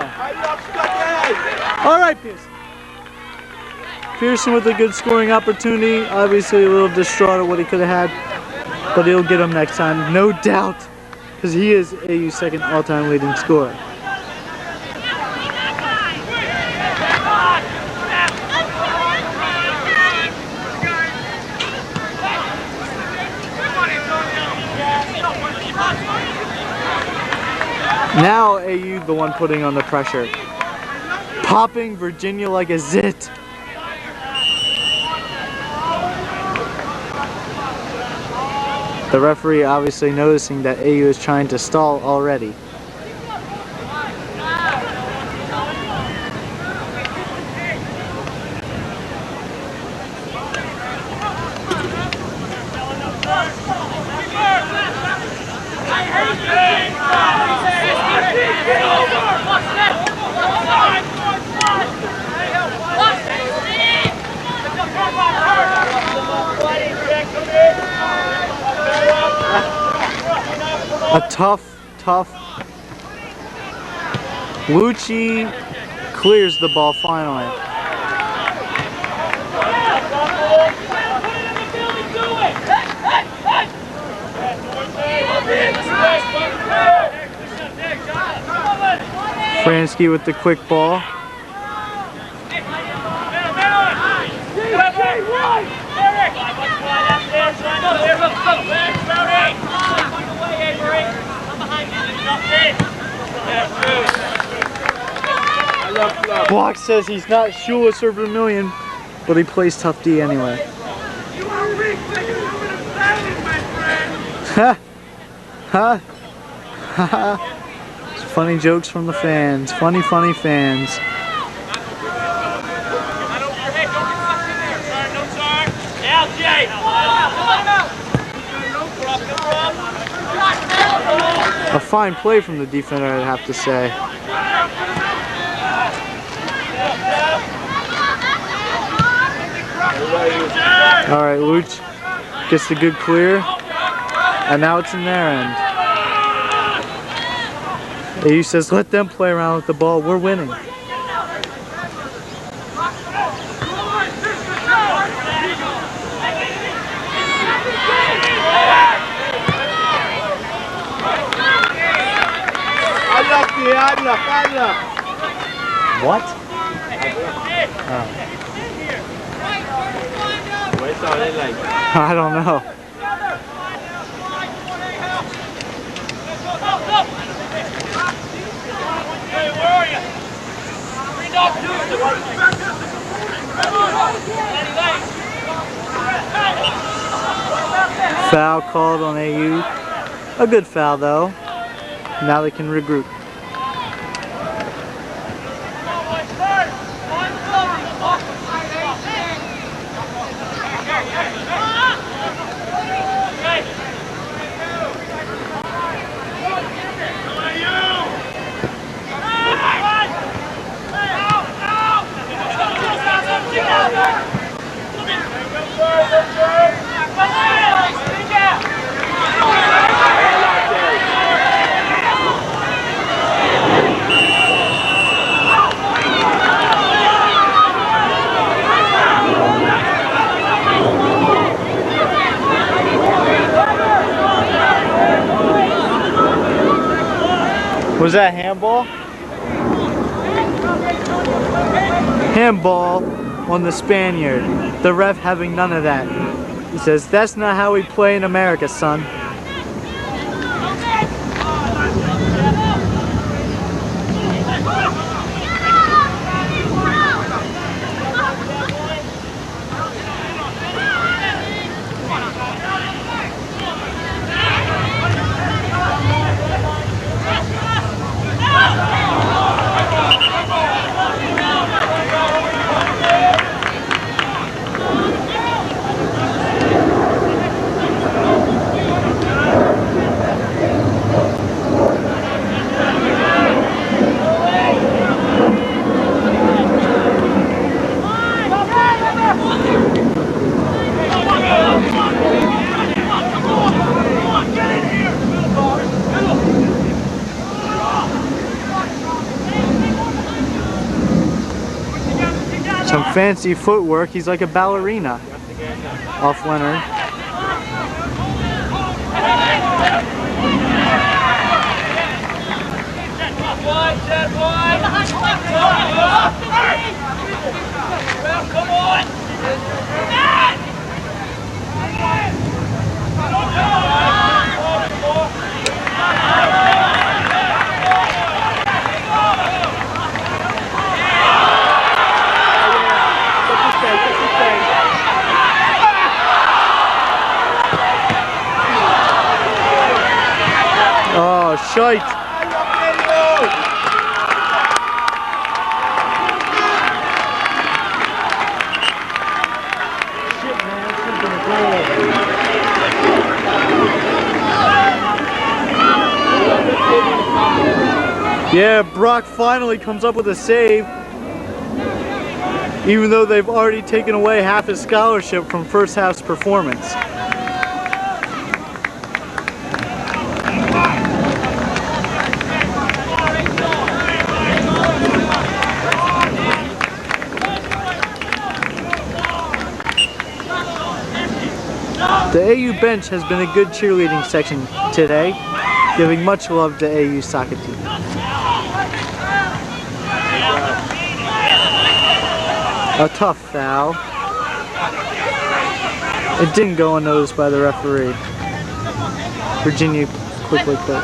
[SPEAKER 1] All right, Pearson. Pearson with a good scoring opportunity. Obviously a little distraught at what he could have had, but he'll get him next time, no doubt, because he is AU's second all-time leading scorer. Now AU the one putting on the pressure. Popping Virginia like a zit. The referee obviously noticing that AU is trying to stall already. A tough. Lucci clears the ball finally. Fransky with the quick ball. Block says he's not sure of Vermillion, but he plays tough D anyway. Ha! Ha! Ha! Funny jokes from the fans. Funny fans. A fine play from the defender, I'd have to say. Alright, Luch gets the good clear, and now it's in their end. AU says, let them play around with the ball, we're winning. What? Oh. I don't know. Foul called on AU. A good foul though. Now they can regroup. Was that handball? Handball on the Spaniard. The ref having none of that. He says, that's not how we play in America, son. Some fancy footwork. He's like a ballerina. Off Leonard.
[SPEAKER 5] Come on!
[SPEAKER 1] shite. Yeah, Brock finally comes up with a save, even though they've already taken away half his scholarship from first half's performance. The AU bench has been a good cheerleading section today, giving much love to AU soccer team. A tough foul. It didn't go unnoticed by the referee. Virginia quickly cleared.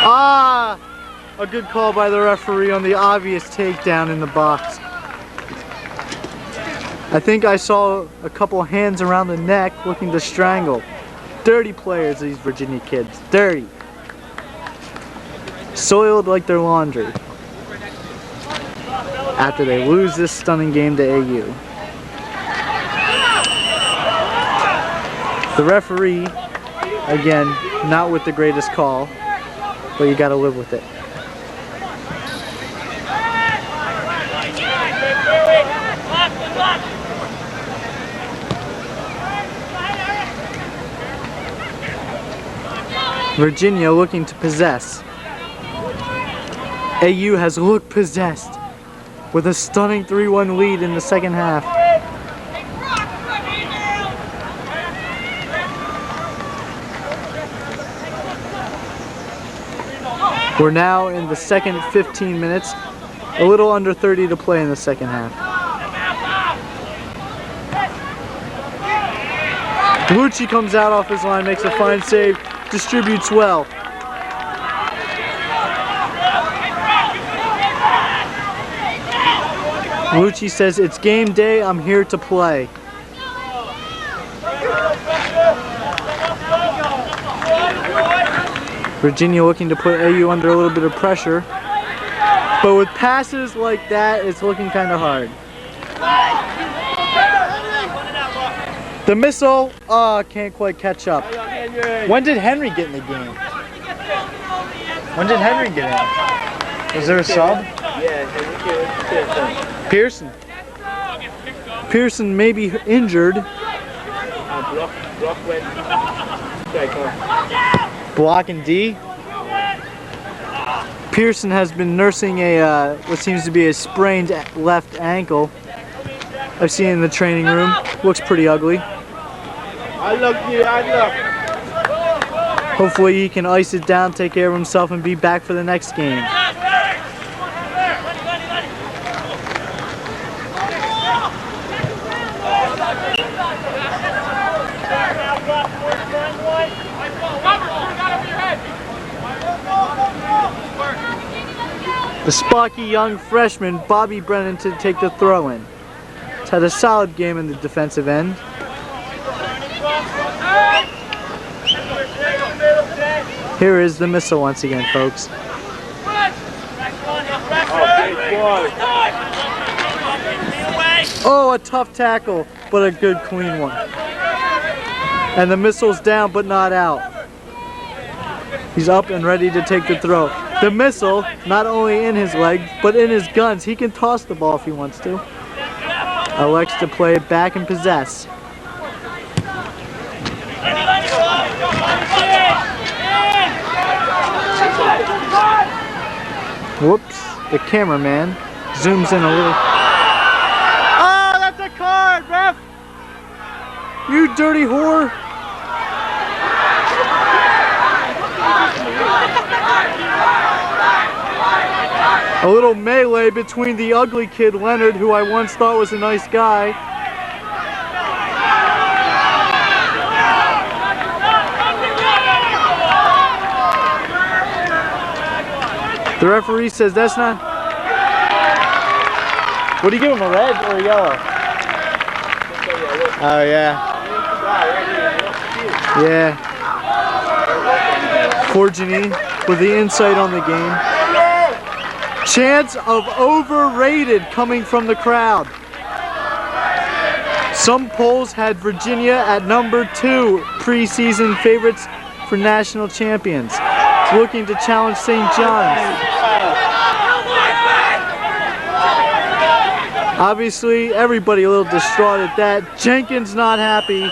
[SPEAKER 1] Ah! A good call by the referee on the obvious takedown in the box. I think I saw a couple hands around the neck looking to strangle. Dirty players, these Virginia kids. Dirty. Soiled like their laundry. After they lose this stunning game to AU. The referee, again, not with the greatest call, but you gotta live with it. Virginia looking to possess. AU has looked possessed with a stunning 3-1 lead in the second half. We're now in the second 15 minutes, a little under 30 to play in the second half. Lucci comes out off his line, makes a fine save, distributes well. Lucci says, "It's game day, I'm here to play." Virginia looking to put AU under a little bit of pressure, but with passes like that, it's looking kind of hard. The missile, can't quite catch up. When did Henry get in the game? When did Henry get in? Was there a sub?
[SPEAKER 2] Yeah,
[SPEAKER 1] Pearson. Pearson may be injured. Block and D. Pearson has been nursing a what seems to be a sprained left ankle. I've seen it in the training room. Looks pretty ugly. Hopefully he can ice it down, take care of himself, and be back for the next game. The stocky young freshman, Bobby Brennan, to take the throw-in. He's had a solid game in the defensive end. Here is the missile once again, folks. Oh, a tough tackle, but a good clean one. And the missile's down, but not out. He's up and ready to take the throw. The missile, not only in his leg, but in his guns. He can toss the ball if he wants to. Elects to play it back and possess. Whoops. the cameraman zooms in a little. Oh, that's a card, ref! You dirty whore! A little melee between the ugly kid Leonard, who I once thought was a nice guy. The referee says that's not. What do you give him, a red or a yellow? Oh yeah. Yeah. For Janine with the insight on the game. Chants of overrated coming from the crowd. Some polls had Virginia at number 2 preseason favorites for national champions, looking to challenge St. John's. Obviously, everybody a little distraught at that. Jenkins not happy,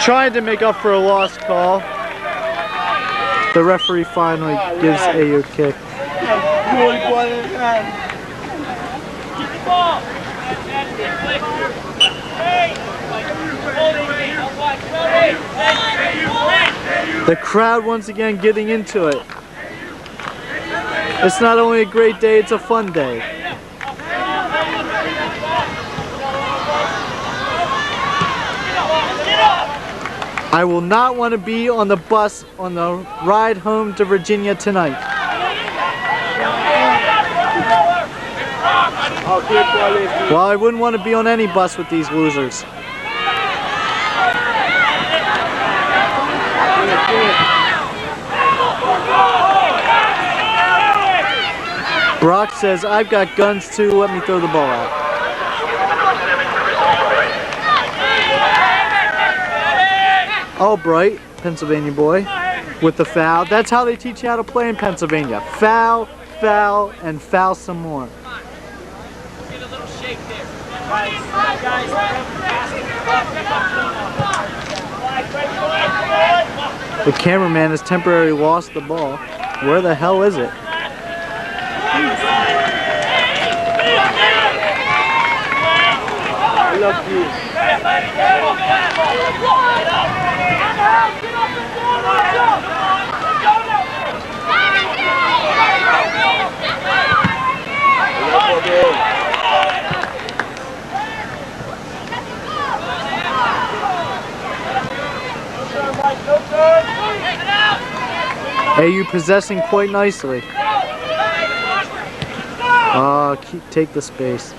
[SPEAKER 1] trying to make up for a lost call. The referee finally gives AU a kick. The crowd once again getting into it. It's not only a great day, it's a fun day. I will not want to be on the bus on the ride home to Virginia tonight. Well, I wouldn't want to be on any bus with these losers. Brock says, I've got guns too, let me throw the ball out. Albright, Pennsylvania boy, with the foul. That's how they teach you how to play in Pennsylvania. Foul, foul, and foul some more.
[SPEAKER 5] Get a little shake there.
[SPEAKER 1] The cameraman has temporarily lost the ball. Where the hell is it?
[SPEAKER 2] I love you.
[SPEAKER 1] AU possessing quite nicely. Take the space.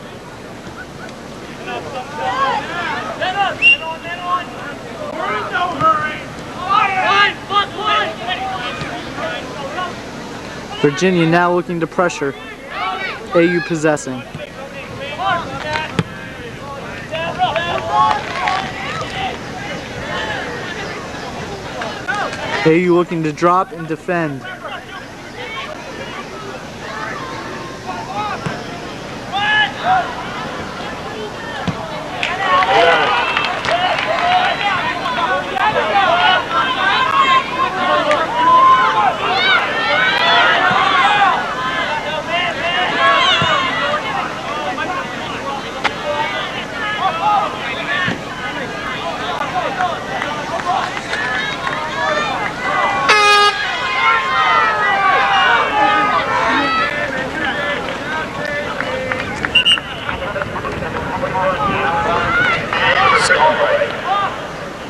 [SPEAKER 1] Virginia now looking to pressure. AU possessing. AU looking to drop and defend.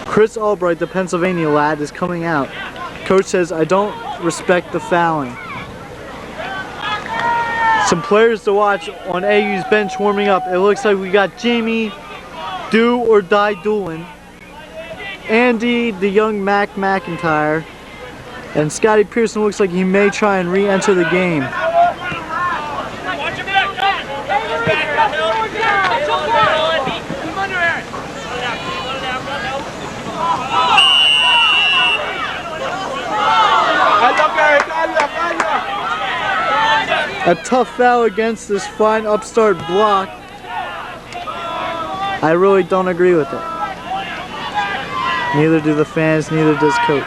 [SPEAKER 1] Chris Albright, the Pennsylvania lad, is coming out. Coach says, I don't respect the fouling. Some players to watch on AU's bench warming up. It looks like we got Jamie, do or die Doolin, Andy, the young Mac McIntyre, and Scotty Pearson looks like he may try and re-enter the game. A tough foul against this fine upstart block. I really don't agree with it. Neither do the fans, neither does coach.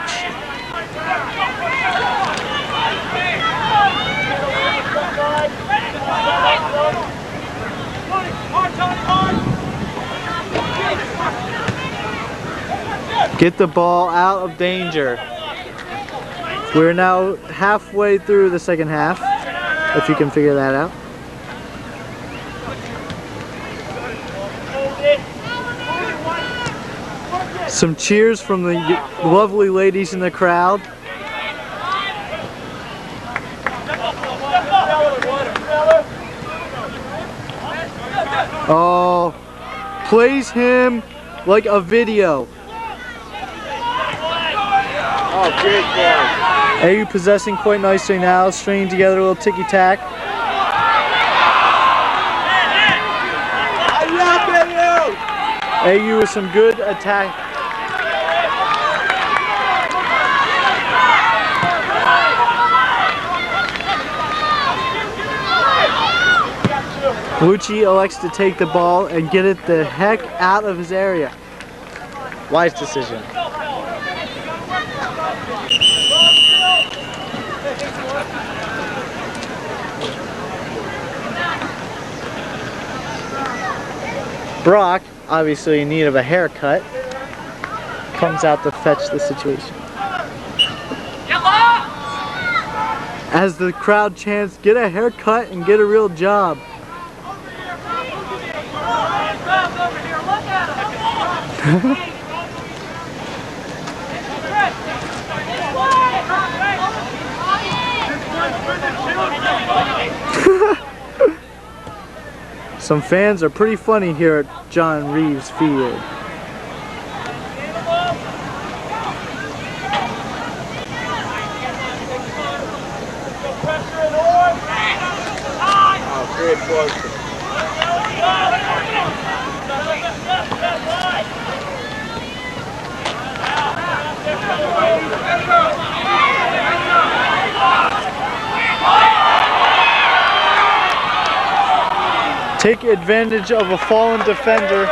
[SPEAKER 1] Get the ball out of danger. We're now halfway through the second half, if you can figure that out. Some cheers from the lovely ladies in the crowd. Oh, plays him like a video.
[SPEAKER 2] Oh, good boy.
[SPEAKER 1] AU possessing quite nicely now, stringing together a little ticky-tack. AU with some good attack. Lucci elects to take the ball and get it the heck out of his area. Wise decision. Brock, obviously in need of a haircut, comes out to fetch the situation. As the crowd chants, get a haircut and get a real job. Some fans are pretty funny here at John Reeves Field.
[SPEAKER 2] Oh, good boy.
[SPEAKER 1] Take advantage of a fallen defender.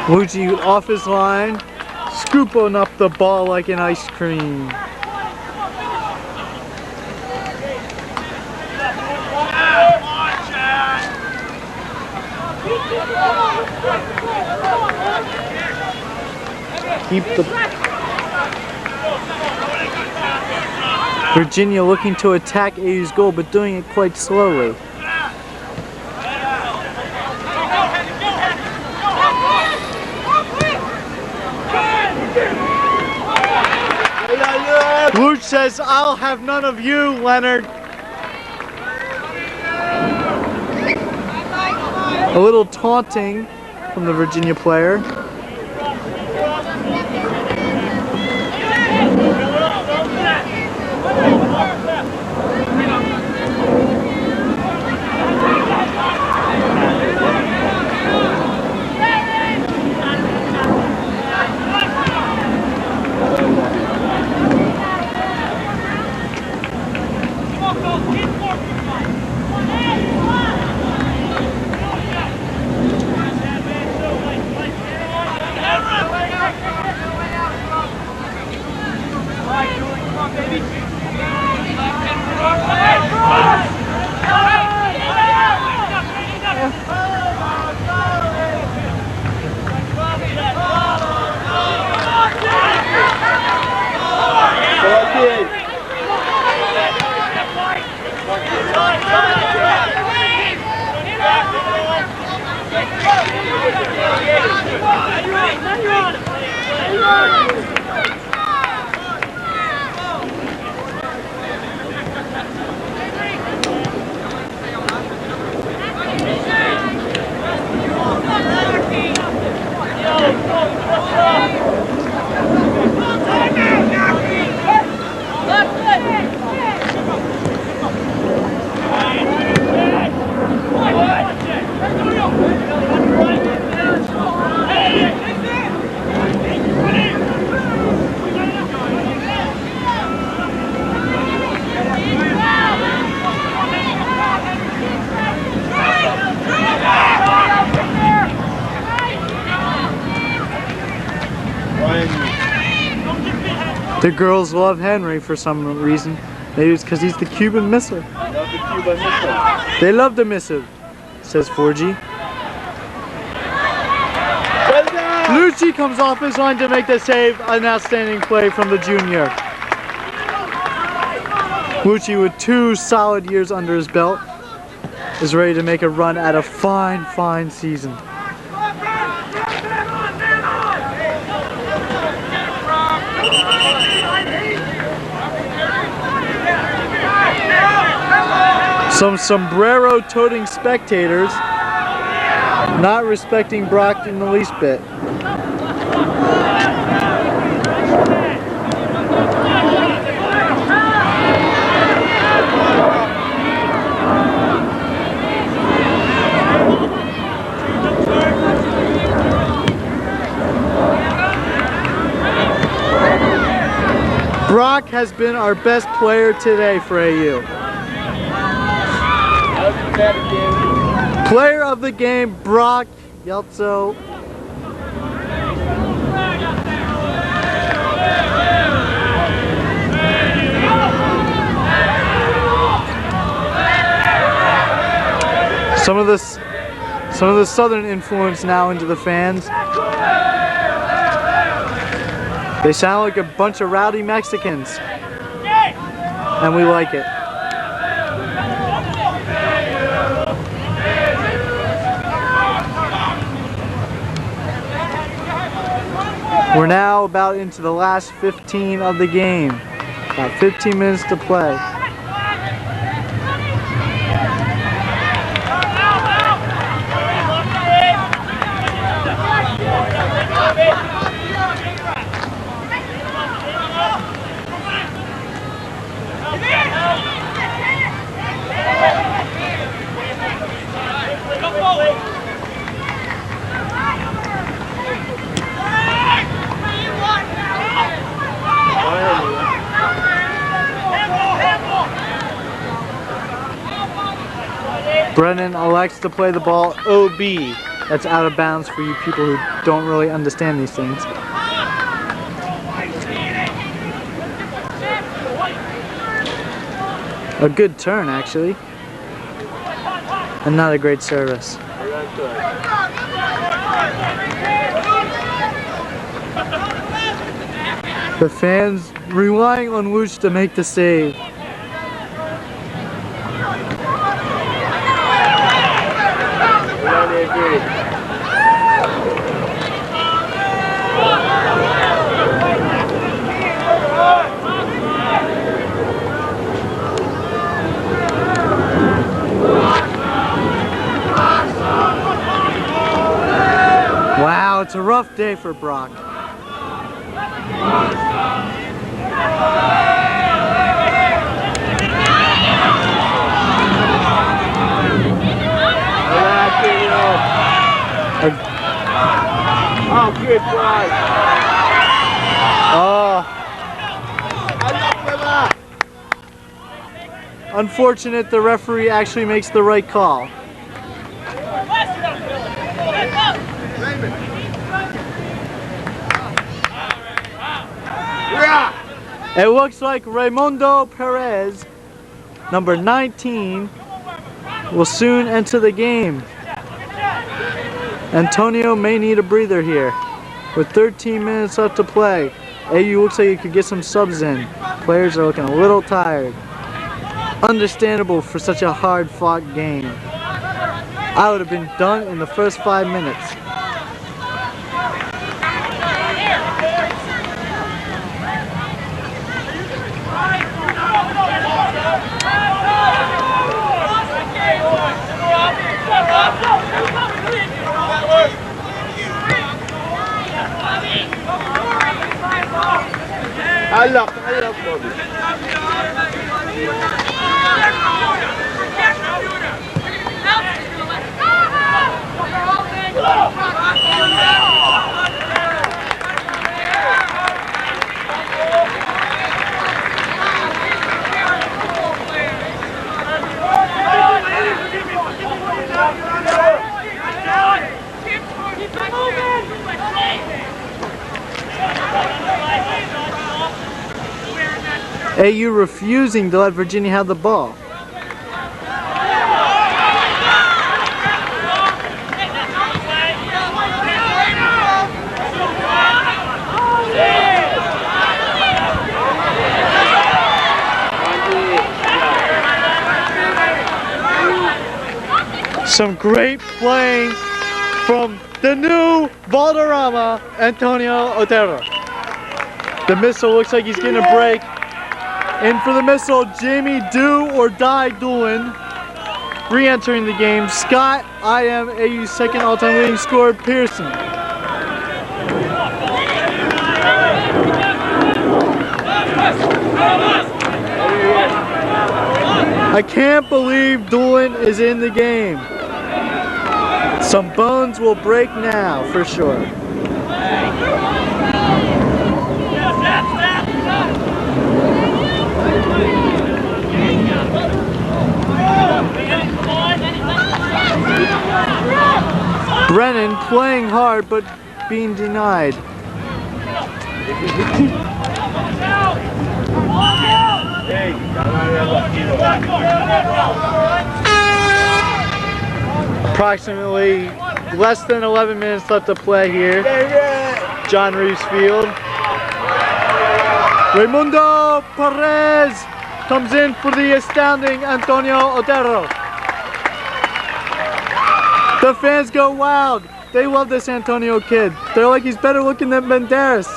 [SPEAKER 1] Lucci off his line, scooping up the ball like an ice cream. Keep the Virginia looking to attack AU's goal, but doing it quite slowly. Luch says, "I'll have none of you, Leonard." A little taunting from the Virginia player. The girls love Henry for some reason. Maybe it's because he's the Cuban Missile.
[SPEAKER 2] Love the Cuban Missile.
[SPEAKER 1] They love the missile, says 4G. Lucci comes off his line to make the save. An outstanding play from the junior. Lucci, with 2 solid years under his belt, is ready to make a run at a fine, fine season. Some sombrero-toting spectators not respecting Brock in the least bit. Brock has been our best player today for AU. Player of the game, Brock Yeltso. Some of the Southern influence now into the fans. They sound like a bunch of rowdy Mexicans, and we like it. We're now about into the last 15 of the game. About 15 minutes to play. Brennan elects to play the ball OB. That's out of bounds for you people who don't really understand these things. A good turn, actually. And not a great service. The fans relying on Wooch to make the save. Wow, it's a rough day for Brock.
[SPEAKER 2] Oh, good try.
[SPEAKER 1] Oh. Unfortunate, the referee actually makes the right call. It looks like Raimundo Perez, number 19, will soon enter the game. Antonio may need a breather here. With 13 minutes left to play, AU looks like it could get some subs in. Players are looking a little tired. Understandable for such a hard-fought game. I would have been done in the first 5 minutes.
[SPEAKER 2] I love Bobby.
[SPEAKER 1] AU refusing to let Virginia have the ball. Some great playing from the new Valderrama, Antonio Otero. The missile looks like he's getting a break. In for the missile, Jamie Do or Die Doolin. Re-entering the game, Scott, I am AU's second all-time leading scorer, Pearson. I can't believe Doolin is in the game. Some bones will break now, for sure. Brennan playing hard, but being denied. Approximately less than 11 minutes left to play here. John Reeves Field. Raimundo Perez comes in for the astounding Antonio Otero. The fans go wild. They love this Antonio kid. They're like, he's better looking than Banderas.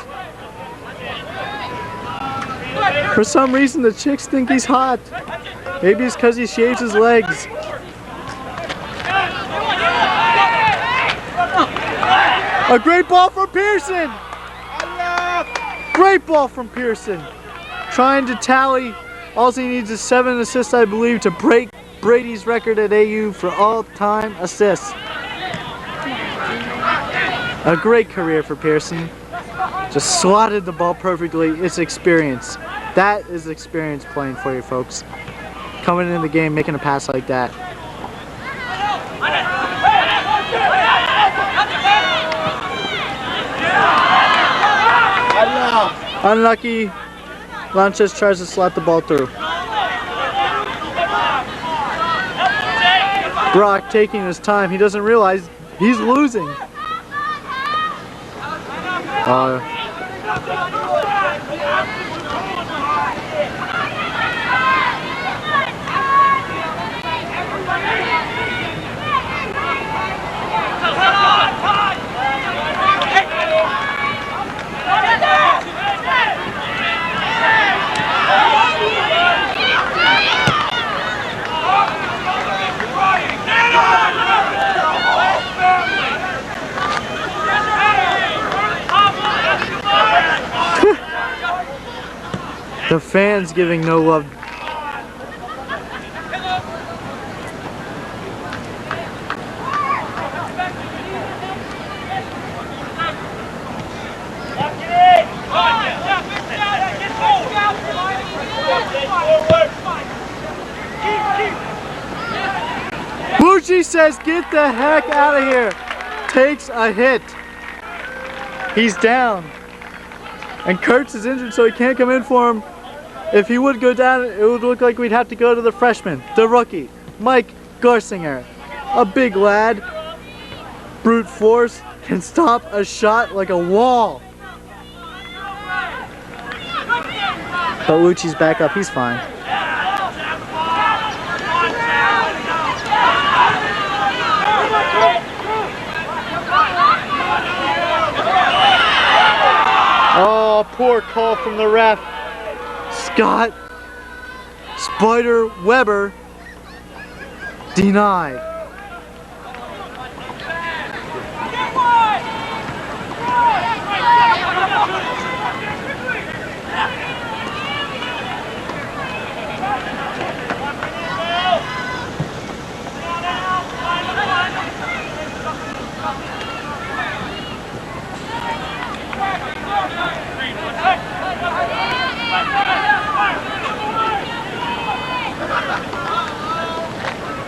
[SPEAKER 1] For some reason, the chicks think he's hot. Maybe it's because he shaves his legs. A great ball from Pearson! Great ball from Pearson. Trying to tally. All he needs is 7 assists, I believe, to break Brady's record at AU for all-time assists. A great career for Pearson. Just slotted the ball perfectly. It's experience. That is experience playing for you, folks. Coming in the game, making a pass like that. Unlucky. Lanches tries to slot the ball through. Brock taking his time. He doesn't realize he's losing. The fans giving no love. Bucci says, get the heck out of here. Takes a hit. He's down. And Kurtz is injured, so he can't come in for him. If he would go down, it would look like we'd have to go to the freshman, the rookie, Mike Garsinger. A big lad, brute force, can stop a shot like a wall. But Lucci's back up, he's fine. Oh, poor call from the ref. Scott Spider Weber denied.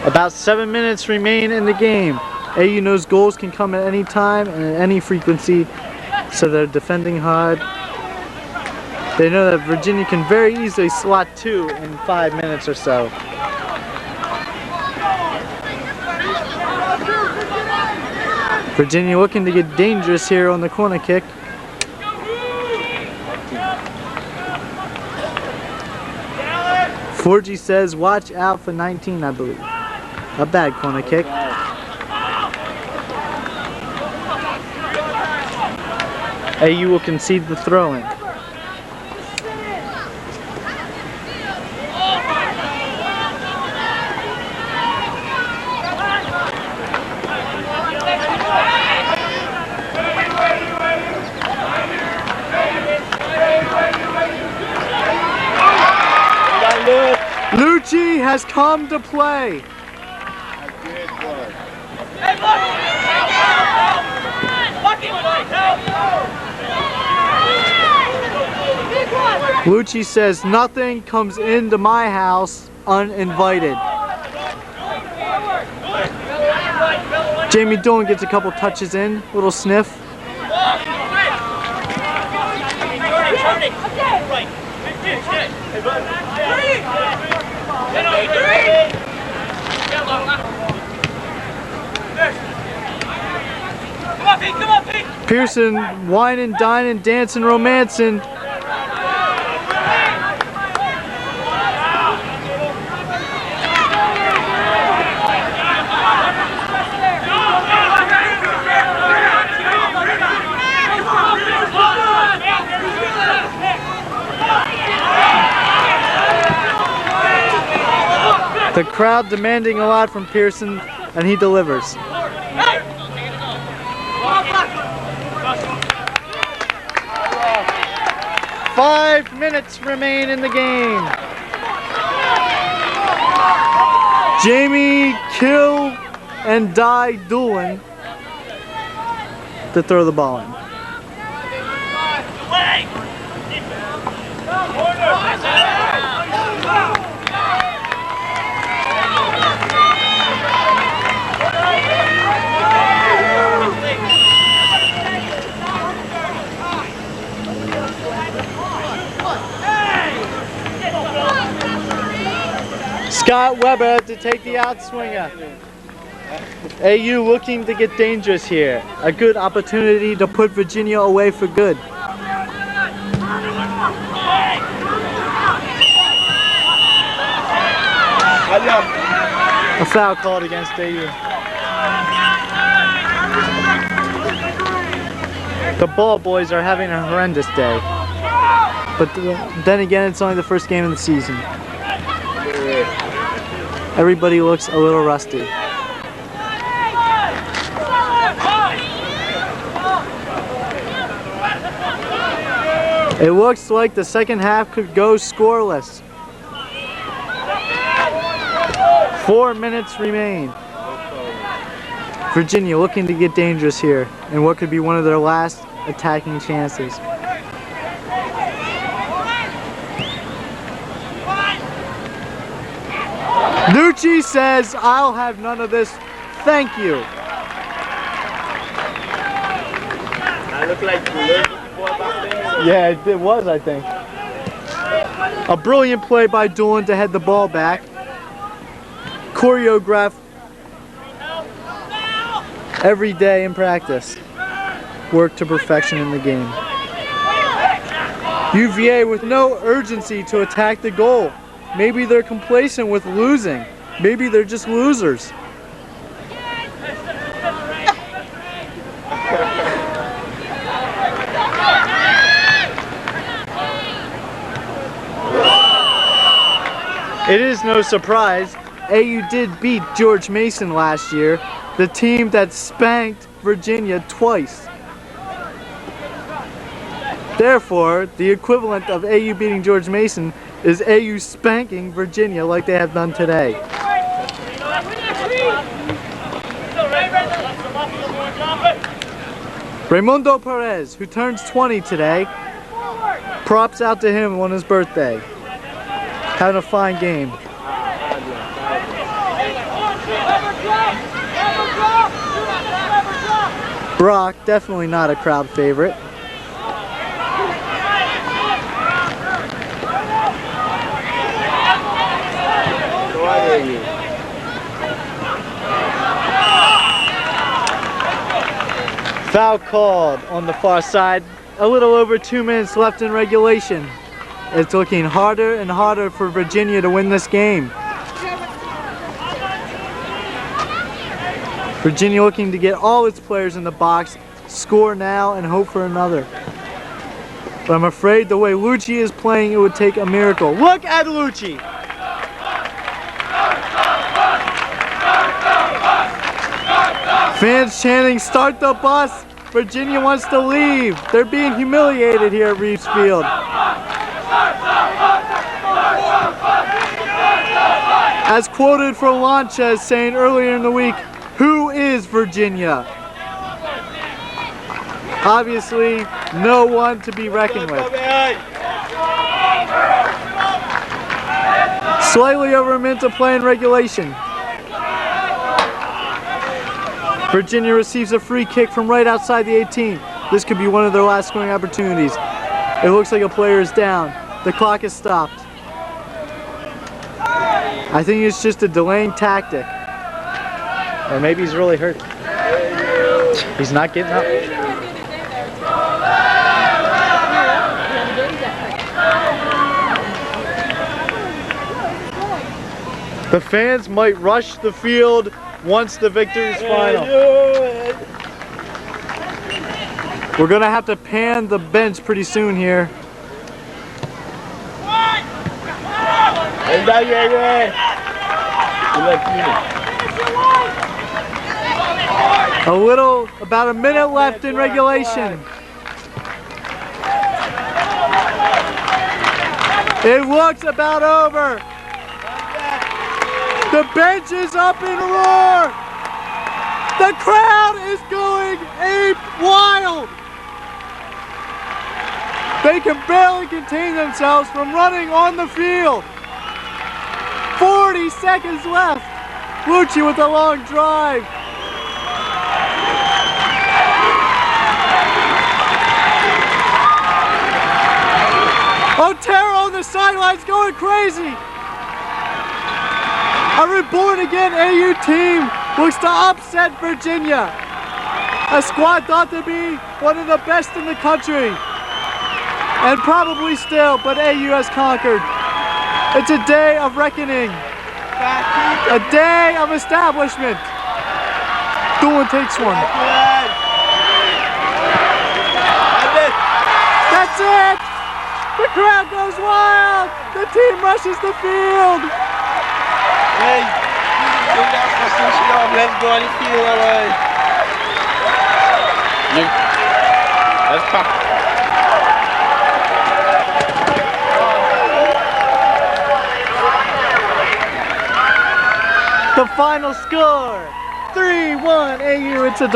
[SPEAKER 1] About 7 minutes remain in the game. AU knows goals can come at any time and at any frequency, so they're defending hard. They know that Virginia can very easily slot 2 in 5 minutes or so. Virginia looking to get dangerous here on the corner kick. Forgy says watch out for 19, I believe. A bad corner kick. AU will concede the throw-in. Lucci has come to play. Lucci says nothing comes into my house uninvited. Jamie Doolan gets a couple touches in, little sniff. Pearson whining, dining, dancing, romancing. The crowd demanding a lot from Pearson, and he delivers. 5 minutes remain in the game. Jamie, Kill, and Die Doolan to throw the ball in. Scott Weber to take the outswinger. AU looking to get dangerous here. A good opportunity to put Virginia away for good. A foul called against AU. The ball boys are having a horrendous day. But then again, it's only the first game of the season. Everybody looks a little rusty. It looks like the second half could go scoreless. 4 minutes remain. Virginia looking to get dangerous here in what could be one of their last attacking chances. Nucci says, I'll have none of this, thank you.
[SPEAKER 2] I look like you learned before back then.
[SPEAKER 1] Yeah, it was, I think. A brilliant play by Doolan to head the ball back. Choreographed every day in practice. Work to perfection in the game. UVA with no urgency to attack the goal. Maybe they're complacent with losing. Maybe they're just losers. It is no surprise, AU did beat George Mason last year, the team that spanked Virginia twice. Therefore, the equivalent of AU beating George Mason is AU spanking Virginia like they have done today. Raimundo Perez, who turns 20 today, props out to him on his birthday. Having a fine game. Brock, definitely not a crowd favorite. Foul called on the far side. A little over 2 minutes left in regulation. It's looking harder and harder for Virginia to win this game. Virginia looking to get all its players in the box, score now and hope for another. But I'm afraid the way Lucci is playing, it would take a miracle. Look at Lucci! Fans chanting, "Start the bus!" Virginia wants to leave. They're being humiliated here at Reeves Field. As quoted from Lanchez saying earlier in the week, who is Virginia? Obviously, no one to be reckoned with. Slightly over a minute to play in regulation. Virginia receives a free kick from right outside the 18. This could be one of their last scoring opportunities. It looks like a player is down. The clock is stopped. I think it's just a delaying tactic. Or maybe he's really hurt. He's not getting up. The fans might rush the field once the victory is final. We're gonna have to pan the bench pretty soon here. About a minute left in regulation. It looks about over. The bench is up in roar. The crowd is going ape wild. They can barely contain themselves from running on the field. 40 seconds left. Lucci with a long drive. Otero on the sidelines going crazy. A reborn again AU team looks to upset Virginia. A squad thought to be one of the best in the country. And probably still, but AU has conquered. It's a day of reckoning. A day of establishment. Doolin takes one. That's it! The crowd goes wild! The team rushes the field!
[SPEAKER 2] Hey, let's go on the field alright. Let's pop.
[SPEAKER 1] The final score, 3-1 AU. It's a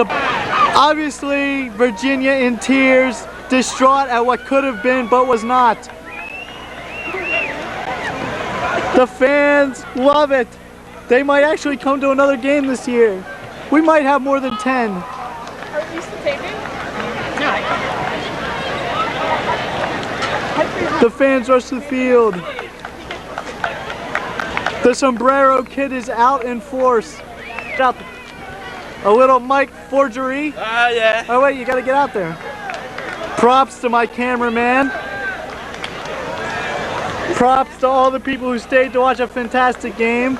[SPEAKER 1] obviously Virginia in tears, distraught at what could have been but was not. The fans love it. They might actually come to another game this year. We might have more than 10.
[SPEAKER 4] Are you still taping?
[SPEAKER 1] The fans rush the field. The sombrero kid is out in force. Out. A little mic forgery.
[SPEAKER 2] Yeah.
[SPEAKER 1] Oh wait, you gotta get out there. Props to my cameraman. Props to all the people who stayed to watch a fantastic game.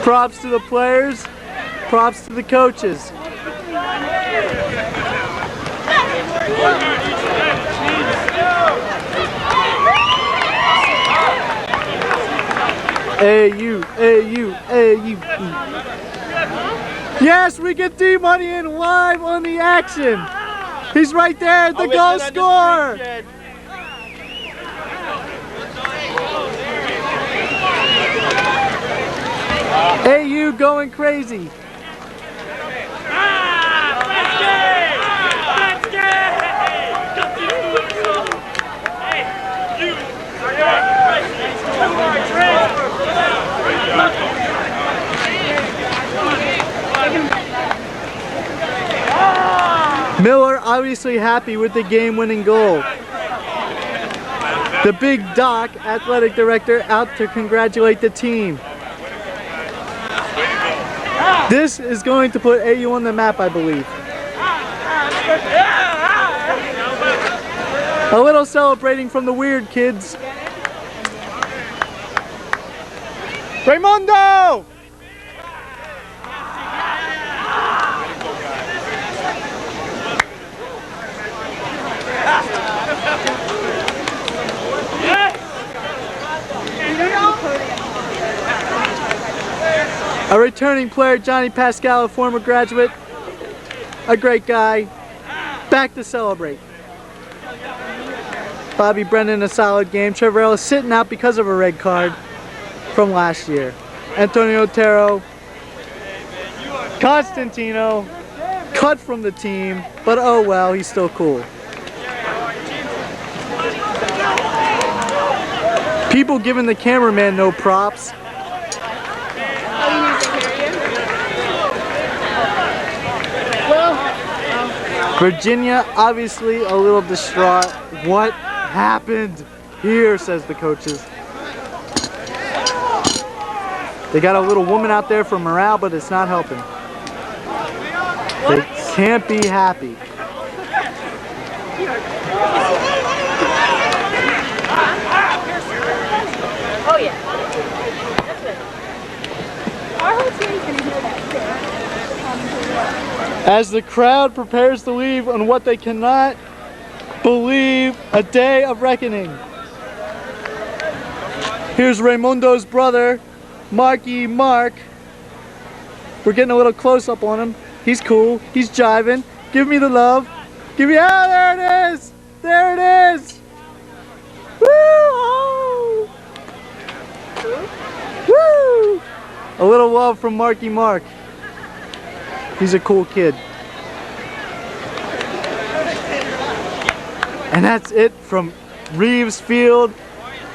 [SPEAKER 1] Props to the players. Props to the coaches. AU, AU, AU. Yes, we get D-Money in live on the action. He's right there at the goal scorer. AU going crazy. Miller obviously happy with the game-winning goal. The Big Doc, athletic director, out to congratulate the team. This is going to put AU on the map, I believe. A little celebrating from the weird kids. Raimundo! A returning player, Johnny Pascal, a former graduate, a great guy, back to celebrate. Bobby Brennan, a solid game. Trevor Ellis sitting out because of a red card from last year. Antonio Otero, Constantino, cut from the team, but oh well, he's still cool. People giving the cameraman no props. Virginia, obviously a little distraught. What happened here, says the coaches. They got a little woman out there for morale, but it's not helping. They can't be happy.
[SPEAKER 3] Oh yeah. That's good. Our whole team's gonna hear that too.
[SPEAKER 1] As the crowd prepares to leave on what they cannot believe, a day of reckoning. Here's Raimundo's brother, Marky Mark. We're getting a little close up on him. He's cool, he's jiving. Give me the love. Give me, ah, there it is! There it is! Woo! Woo! A little love from Marky Mark. He's a cool kid. And that's it from Reeves Field,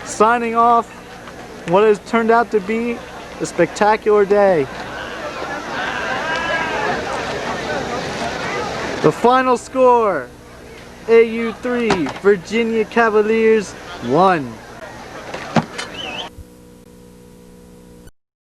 [SPEAKER 1] signing off what has turned out to be a spectacular day. The final score, AU 3, Virginia Cavaliers 1.